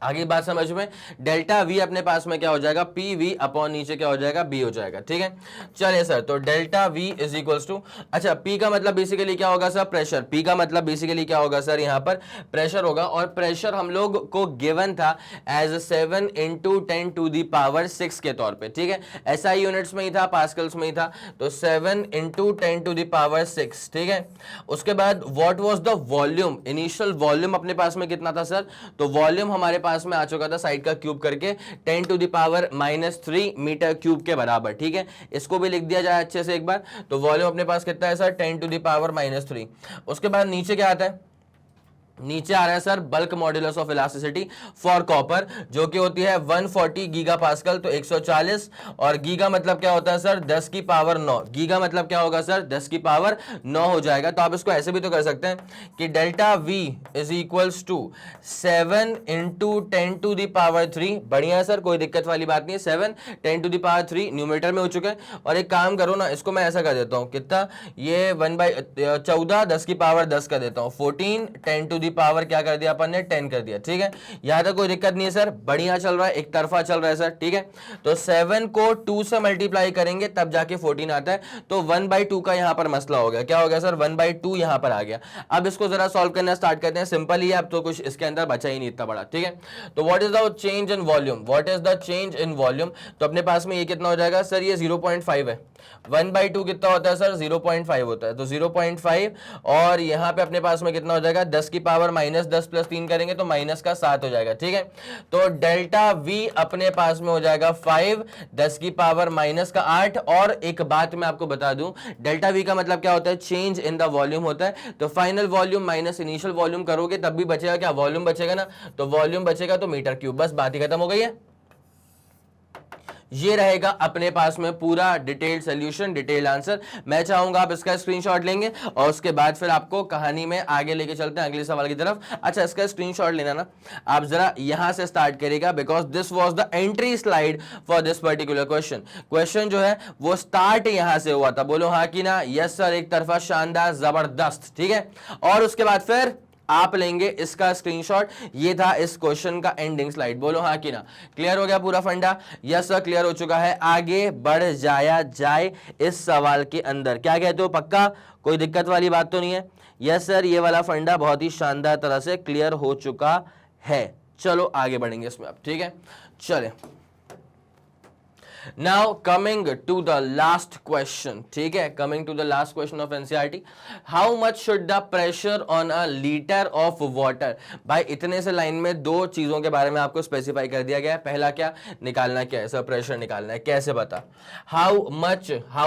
आगे बात समझ में, डेल्टा वी अपने पास में क्या हो जाएगा, पी वी अपॉन नीचे क्या हो जाएगा, बी हो जाएगा, ठीक है। चलिए सर, तो delta V is equals to, अच्छा पी का मतलब बेसिकली क्या होगा सर, प्रेशर। पी का मतलब बेसिकली क्या होगा सर, यहाँ पर प्रेशर होगा, और प्रेशर हम लोग को गिवन था एज 7 × 10⁶ के तौर पे, ठीक है। एसआई यूनिट्स में ही था, पास्कल्स में ही था, तो 7 × 10⁶, ठीक है। उसके बाद what was the volume, initial volume अपने पास में कितना था सर, तो वॉल्यूम हमारे पास में आ चुका था साइड का क्यूब करके 10⁻³ मीटर क्यूब के बराबर, ठीक है। इसको भी लिख दिया जाए अच्छे से एक बार, तो वॉल्यूम अपने पास कितना है सर, 10⁻³ उसके बाद नीचे क्या आता है, नीचे आ रहा है sir bulk modulus of elasticity for copper, जो कि होती है 140 गीगा पास्कल, तो 140, और गीगा मतलब क्या होता है सर, 10⁹ गीगा मतलब क्या होगा सर, 10⁹ हो जाएगा। तो आप इसको ऐसे भी तो कर सकते हैं कि delta V is equals to 7 × 10⁻3, बढ़िया है सर, कोई दिक्कत वाली बात नहीं है, 7 10⁻3 न्यूमरेटर में हो चुका है। और एक काम करो ना, इसको मैं ऐसा कर देता हूँ, कितना, ये 1/14 10⁻10 कर देता हूँ, 14 10 क्या कर दिया अपन ने, 10 कर दिया, ठीक है। यहां तक कोई दिक्कत नहीं है सर, बढ़िया चल रहा है, एक तरफा चल रहा है सर, ठीक है। तो 7 को 2 से मल्टीप्लाई करेंगे तब जाके 14 आता है, तो 1/2 का यहां पर मसला हो गया, क्या हो गया सर, 1/2 यहां पर आ गया। अब इसको जरा सॉल्व करना स्टार्ट करते हैं, सिंपल ही है, अब तो कुछ इसके अंदर बचा ही नहीं इतना बड़ा, ठीक है। तो what is the change in volume, what is the change in volume, तो अपने पास में ये कितना हो जाएगा सर, ये 0.5 है, 1/2 कितना होता है सर, 0.5 होता है, तो 0.5, और यहां पे अपने पास में कितना हो जाएगा, 10⁻−10 + 3 करेंगे तो -7 हो जाएगा, ठीक है। तो डेल्टा वी अपने पास में हो जाएगा 5, 10⁻−8। और एक बात मैं आपको बता दूं, डेल्टा वी का मतलब क्या होता है, चेंज इन द वॉल्यूम होता है। तो final volume minus initial volume करोगे तब भी बचेगा क्या, वॉल्यूम बचेगा ना, तो वॉल्यूम बचेगा तो मीटर क्यूब, बस बात ही खत्म हो गई है। ये रहेगा अपने पास में पूरा डिटेल्ड सोल्यूशन, डिटेल्ड आंसर। मैं चाहूंगा आप इसका स्क्रीनशॉट लेंगे और उसके बाद फिर आपको कहानी में आगे लेके चलते हैं अगले सवाल की तरफ। अच्छा, इसका स्क्रीनशॉट लेना ना, आप जरा यहां से स्टार्ट करेगा, because this was the entry slide for this particular question. Question जो है वो स्टार्ट यहां से हुआ था। बोलो हाँ कि ना? यस सर, एक तरफा शानदार, जबरदस्त, ठीक है। और उसके बाद फिर आप लेंगे इसका स्क्रीनशॉट। ये था इस क्वेश्चन का एंडिंग स्लाइड। बोलो हाँ कि ना? क्लियर हो गया पूरा फंडा? यस सर, क्लियर हो चुका है। आगे बढ़ जाया जाए इस सवाल के अंदर। क्या कहते हो? पक्का? कोई दिक्कत वाली बात तो नहीं है? यस सर, ये वाला फंडा बहुत ही शानदार तरह से क्लियर हो चुका है। चलो आगे बढ़ेंगे इसमें अब, ठीक है? चले, Now coming to the last question, ठीक है? Coming to the last question of NCERT, how much should the pressure on a liter of water? भाई इतने से लाइन में दो चीजों के बारे में आपको स्पेसिफाई कर दिया गया है। पहला क्या निकालना, क्या है सर? प्रेशर निकालना है। कैसे पता? हाउ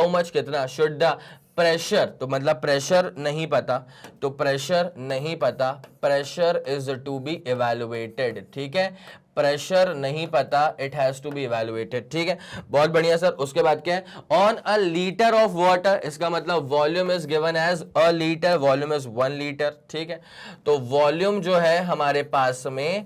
मच कितना, शुड द प्रेशर, तो मतलब प्रेशर नहीं पता, तो प्रेशर नहीं पता, pressure is to be evaluated, ठीक है? प्रेशर नहीं पता, it has to be evaluated, ठीक है? बहुत बढ़िया सर। उसके बाद क्या है? On a litre of water, इसका मतलब volume is given as a litre, volume is 1 litre, ठीक है? तो वॉल्यूम जो है हमारे पास में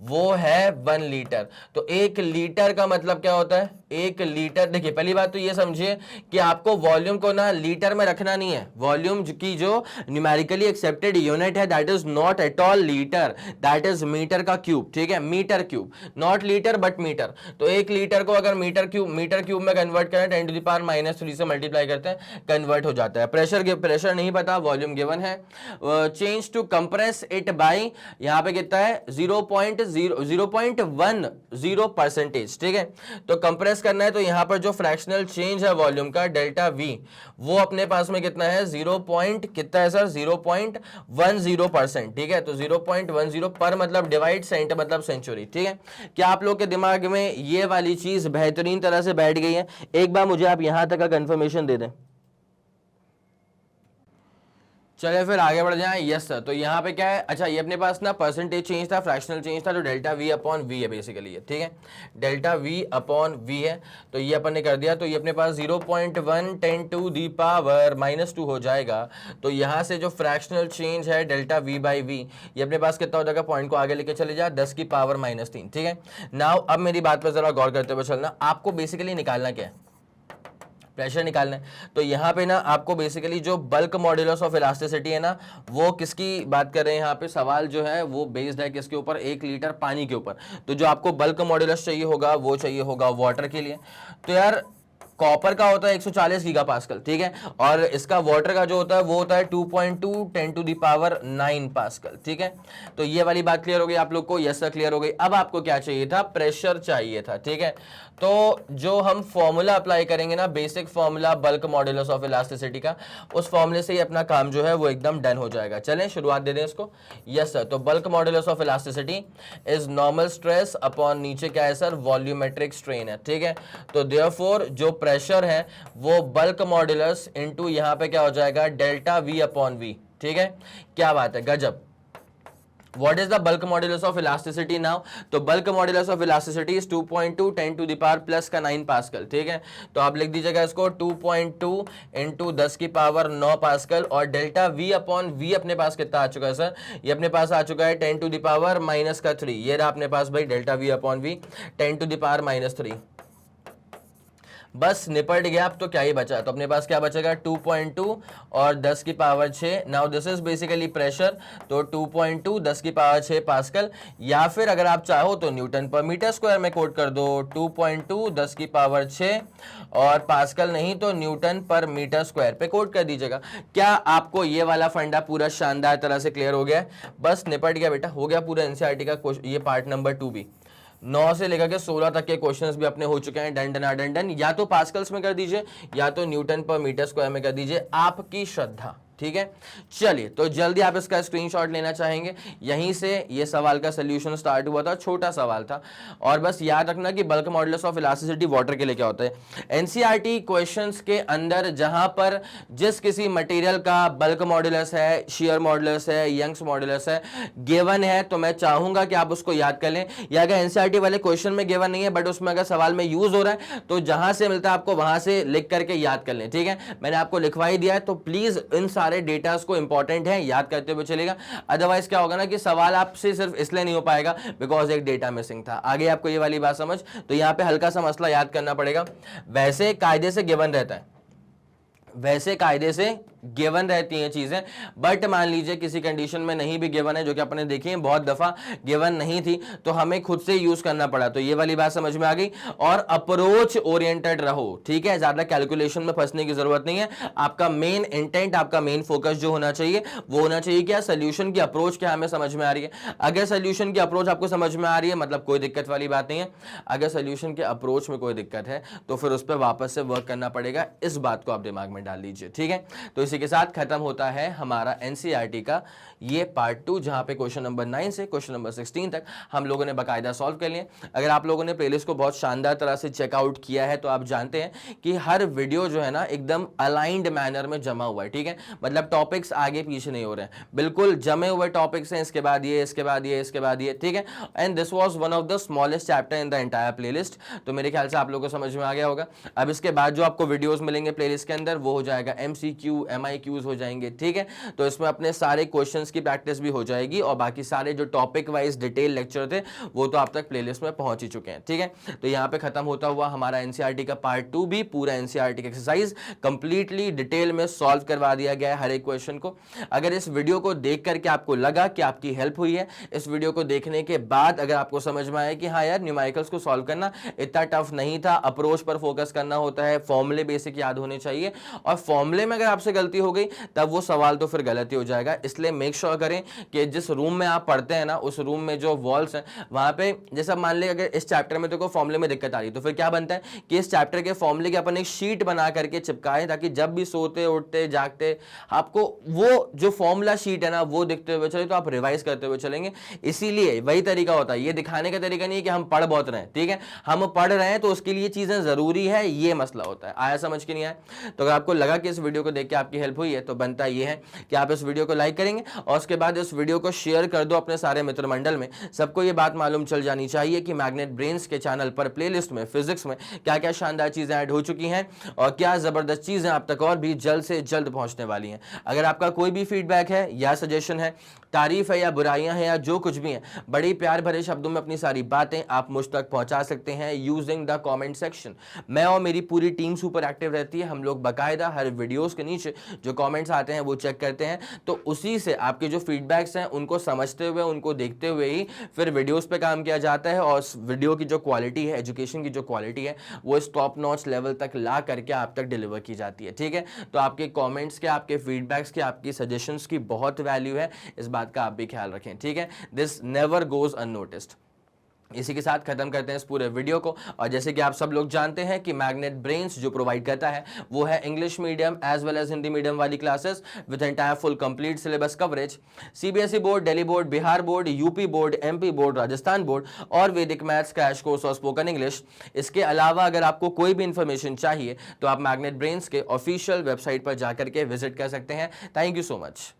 वो है 1 लीटर। तो 1 लीटर का मतलब क्या होता है? 1 लीटर, देखिए पहली बात तो ये समझिए कि आपको वॉल्यूम को ना लीटर में रखना नहीं है। वॉल्यूम की जो न्यूमेरिकली एक्सेप्टेड यूनिट है that is not at all litre, that is metre का क्यूब, ठीक है? Metre cube, not litre but metre. तो 1 लीटर को अगर मीटर क्यूब में कन्वर्ट करें 10 टू द पावर -3 से मल्टीप्लाई करते हैं, कन्वर्ट हो जाता है। प्रेशर नहीं पता, वॉल्यूम गिवन है। Change to compress it by, यहां पे कितना है? 0.10%, ठीक है? तो कंप्रेस करना है, तो यहां पर जो फ्रैक्शनल चेंज है वॉल्यूम का डेल्टा वी, वो अपने पास में कितना है? 0. कितना है सर? 0.10%, ठीक है? तो 0.10 पर मतलब डिवाइड सेंट मतलब सेंचुरी, ठीक है? क्या आप लोग के दिमाग में ये वाली चीज बेहतरीन तरह से बैठ गई है? एक बार मुझे आप यहां तक का कंफर्मेशन दे दें। चलिए फिर आगे बढ़ जाएं। यस सर, तो यहाँ पे क्या है? अच्छा, ये अपने पास ना परसेंटेज चेंज था, फ्रैक्शनल चेंज था, जो डेल्टा वी अपॉन वी है बेसिकली ये, ठीक है? डेल्टा वी अपॉन वी है, तो ये अपन ने कर दिया। तो ये अपने पास 0.110 टू दी पावर -2 हो जाएगा। तो यहाँ से जो फ्रैक्शनल चेंज है डेल्टा वी बाई वी, ये अपने पास कितना हो जाएगा? पॉइंट को आगे लेके चले जा, 10 की पावर -3, ठीक है? नाउ अब मेरी बात पर जरा गौर करते हुए चलना। आपको बेसिकली निकालना क्या है? प्रेशर निकालना है। तो यहाँ पे ना आपको बेसिकली जो बल्क मॉड्यूलस ऑफ इलास्टिसिटी है ना, वो किसकी बात कर रहे हैं यहाँ पे? सवाल जो है वो बेस्ड है किसके ऊपर? 1 लीटर पानी के ऊपर। तो जो आपको बल्क मॉड्यूलस चाहिए होगा वो चाहिए होगा वाटर के लिए। तो यार कॉपर का होता है 140 गीगापास्कल, ठीक है? और इसका वाटर का जो होता है वो होता है 2.2 10 टू दी पावर 9 पास्कल, ठीक है? तो ये वाली बात क्लियर हो गई आप लोग को? यस सर, क्लियर हो गई। अब आपको क्या चाहिए था? प्रेशर चाहिए था, ठीक है? तो जो हम फॉर्मूला अप्लाई करेंगे ना, basic formula bulk modulus of elasticity का, उस फॉर्मूले से ही अपना काम जो है वो एकदम डन हो जाएगा। चलें शुरुआत दे दें इसको। यस सर, तो bulk modulus of elasticity is normal stress upon नीचे क्या है सर? वॉल्यूमेट्रिक स्ट्रेन है, ठीक है? तो देयरफॉर जो प्रेशर है वो बल्क मॉड्यूलस इनटू यहां पे क्या हो जाएगा? डेल्टा वी अपॉन वी, ठीक है? क्या बात है, गजब। What is the bulk modulus of elasticity now? तो bulk modulus of elasticity is 2.2 10 to the power plus का 9 पास्कल, ठीक है? तो आप लिख दीजिएगा इसको 2.2 इंटू 10 की पावर 9 पास्कल, और डेल्टा v अपॉन v अपने पास कितना आ चुका है सर? ये अपने पास आ चुका है 10 टू द पावर -3। ये रहा अपने पास भाई delta v upon v 10 to the power -3। बस निपट गया। अब तो क्या ही बचा? तो अपने पास क्या बचेगा? 2.2 और 10 की power 6। Now this is basically pressure, तो 2.2 10 की पावर 6 पास्कल, या फिर अगर आप चाहो तो न्यूटन पर मीटर स्क्वायर में कोट कर दो 2.2 10 की पावर 6, और पास्कल नहीं तो न्यूटन पर मीटर स्क्वायर पे कोट कर दीजिएगा। क्या आपको ये वाला फंडा पूरा शानदार तरह से क्लियर हो गया? बस निपट गया बेटा, हो गया पूरा एनसीईआरटी का ये पार्ट नंबर 2 भी। 9 से लेकर के 16 तक के क्वेश्चंस भी अपने हो चुके हैं डन डन डन डन। या तो पास्कल्स में कर दीजिए या तो न्यूटन पर मीटर स्क्वायर में कर दीजिए, आपकी श्रद्धा, ठीक है, चलिए तो जल्दी आप इसका स्क्रीनशॉट लेना चाहेंगे। यहीं से ये सवाल का सोल्यूशन स्टार्ट हुआ था, छोटा सवाल था। और बस याद रखना कि bulk modulus of elasticity water के लिए क्या होता है। एनसीईआरटी क्वेश्चंस के अंदर जहां पर जिस किसी मटेरियल का बल्क मॉडुलस है, शियर मॉडुलस है, यंग्स मॉडुलस है, गिवन है, तो मैं चाहूंगा कि आप उसको याद कर लें। या अगर एनसीईआरटी वाले क्वेश्चन में गिवन नहीं है बट उसमें अगर सवाल में यूज हो रहा है तो जहां से मिलता है आपको वहां से लिख करके याद कर लें। ठीक है, मैंने आपको लिखवा ही दिया है, तो प्लीज इन सारे डेटास को इंपॉर्टेंट है याद करते हुए चलेगा। अदरवाइज क्या होगा ना कि सवाल आपसे सिर्फ इसलिए नहीं हो पाएगा बिकॉज एक डेटा मिसिंग था। आगे आपको ये वाली बात समझ, तो यहां पे हल्का सा मसला याद करना पड़ेगा। वैसे कायदे से गिवन रहता है, वैसे कायदे से गिवन रहती हैं चीजें, बट मान लीजिए किसी कंडीशन में नहीं भी गिवन है, जो कि अपने देखी है बहुत दफा गिवन नहीं थी, तो हमें खुद से यूज करना पड़ा। तो ये वाली बात समझ में आ गई। और अप्रोच ओरिएंटेड रहो, ठीक है, ज्यादा कैलकुलेशन में फंसने की जरूरत नहीं है। आपका मेन इंटेंट, आपका मेन फोकस जो होना चाहिए वो होना चाहिए क्या, सोल्यूशन की अप्रोच क्या हमें समझ में आ रही है। अगर सोल्यूशन की अप्रोच आपको समझ में आ रही है मतलब कोई दिक्कत वाली बात नहीं है। अगर सोल्यूशन के अप्रोच में कोई दिक्कत है तो फिर उस पर वापस से वर्क करना पड़ेगा। इस बात को आप दिमाग में डाल लीजिए, ठीक है। तो इसी के साथ खत्म होता है हमारा एनसीईआरटी का ये पार्ट 2, जहां पे क्वेश्चन नंबर 9 से क्वेश्चन नंबर 16 तक हम लोगों ने बाकायदा सॉल्व कर लिए। अगर आप लोगों ने प्लेलिस्ट को बहुत शानदार तरह से चेकआउट किया है तो आप जानते हैं कि हर वीडियो जो है ना एकदम अलाइंड मैनर में जमा हुआ है, ठीक है। मतलब टॉपिक्स आगे पीछे नहीं हो रहे हैं, बिल्कुल जमे हुए टॉपिक्स हैं, इसके बाद ये, इसके बाद ये, इसके बाद ये, ठीक है। And this was one of the smallest chapter in the entire playlist. तो मेरे ख्याल से आप लोगों को समझ में आ गया होगा। अब इसके बाद जो आपको वीडियोस मिलेंगे प्लेलिस्ट के अंदर वो हो जाएगा एमसीक्यू, एमआईक्यूज हो जाएंगे, ठीक है। तो इसमें अपने सारे क्वेश्चंस की प्रैक्टिस भी हो जाएगी और बाकी सारे जो टॉपिक वाइज डिटेल लेक्चर थे वो तो आप तक प्लेलिस्ट में पहुंच ही चुके हैं, ठीक है। तो यहां पे खत्म होता हुआ हमारा एनसीईआरटी का पार्ट 2 भी, पूरा एनसीईआरटी का एक्सरसाइज कंप्लीटली डिटेल में सॉल्व करवा दिया गया है हर एक क्वेश्चन को। अगर इस वीडियो को देख करके आपको लगा कि आपकी हेल्प हुई है, इस वीडियो को देखने के बाद अगर आपको समझ में आया कि हाँ यार न्यूमेरिकल्स को सॉल्व करना इतना टफ नहीं था, अप्रोच पर फोकस करना होता है, फॉर्मूले बेसिक याद होने चाहिए, और फॉर्मूले में अगर आपसे गलती हो गई तब वो सवाल तो फिर गलत ही हो जाएगा। इसलिए मेक श्योर करें कि जिस रूम में आप पढ़ते हैं ना उस रूम में जो वॉल्स हैं वहां पे, जैसा मान ले अगर इस चैप्टर में तो फॉर्मूले में दिक्कत आ रही है तो फिर क्या बनता है कि इस चैप्टर के फॉर्मूले की अपन एक शीट बना करके चिपकाएं, ताकि जब भी सोते उठते जागते आपको वो जो फॉर्मूला शीट है ना वो दिखते हुए चले, तो आप रिवाइज करते हुए चलेंगे। इसीलिए वही तरीका होता है, ये दिखाने का तरीका नहीं है कि हम पढ़ बहुत रहे हैं, ठीक है, हम पढ़ रहे हैं तो उसके लिए चीजें जरूरी है, ये मसला होता है। आया समझ के नहीं आया? तो अगर आपको लगा कि इस वीडियो को देख के आपकी हेल्प हुई है तो बनता ये है कि आप इस वीडियो को लाइक करेंगे और उसके बाद इस वीडियो को शेयर कर दो अपने सारे मित्र मंडल में। सबको ये बात मालूम चल जानी चाहिए कि मैग्नेट ब्रेन्स के चैनल पर प्लेलिस्ट में फिजिक्स में क्या क्या शानदार चीजें ऐड हो चुकी हैं और क्या जबरदस्त चीजें आप तक और भी जल्द से जल्द पहुंचने वाली हैं। अगर आपका कोई भी फीडबैक है या सजेशन है, तारीफ है या बुराइयां हैं या जो कुछ भी है, बड़ी प्यार भरे शब्दों में अपनी सारी बातें आप मुझ तक पहुंचा सकते हैं यूजिंग द कमेंट सेक्शन। मैं और मेरी पूरी टीम सुपर एक्टिव रहती है, हम लोग बाकायदा हर वीडियोस के नीचे जो कमेंट्स आते हैं वो चेक करते हैं, तो उसी से आपके जो फीडबैक्स हैं उनको समझते हुए, उनको देखते हुए ही फिर वीडियोस पे काम किया जाता है और वीडियो की जो क्वालिटी है, एजुकेशन की जो क्वालिटी है, वो इस टॉप नॉच लेवल तक ला करके आप तक डिलीवर की जाती है, ठीक है। तो आपके कमेंट्स के, आपके फीडबैक्स के, आपकी सजेशंस की बहुत वैल्यू है, इस बात का आप भी ख्याल रखें, ठीक है। This never goes unnoticed. इसी के साथ खत्म करते हैं इस पूरे वीडियो को। और जैसे कि आप सब लोग जानते हैं कि मैग्नेट ब्रेन्स जो प्रोवाइड करता है वो है English medium as well as Hindi medium वाली classes with entire full complete syllabus coverage. CBSE board, Delhi board, Bihar board, UP board, MP board, Rajasthan board और वैदिक मैथ्स क्रैश कोर्स और स्पोकन इंग्लिश। इसके अलावा अगर आपको कोई भी इंफॉर्मेशन चाहिए तो आप मैग्नेट ब्रेन्स के ऑफिशियल वेबसाइट पर जाकर के विजिट कर सकते हैं। Thank you so much.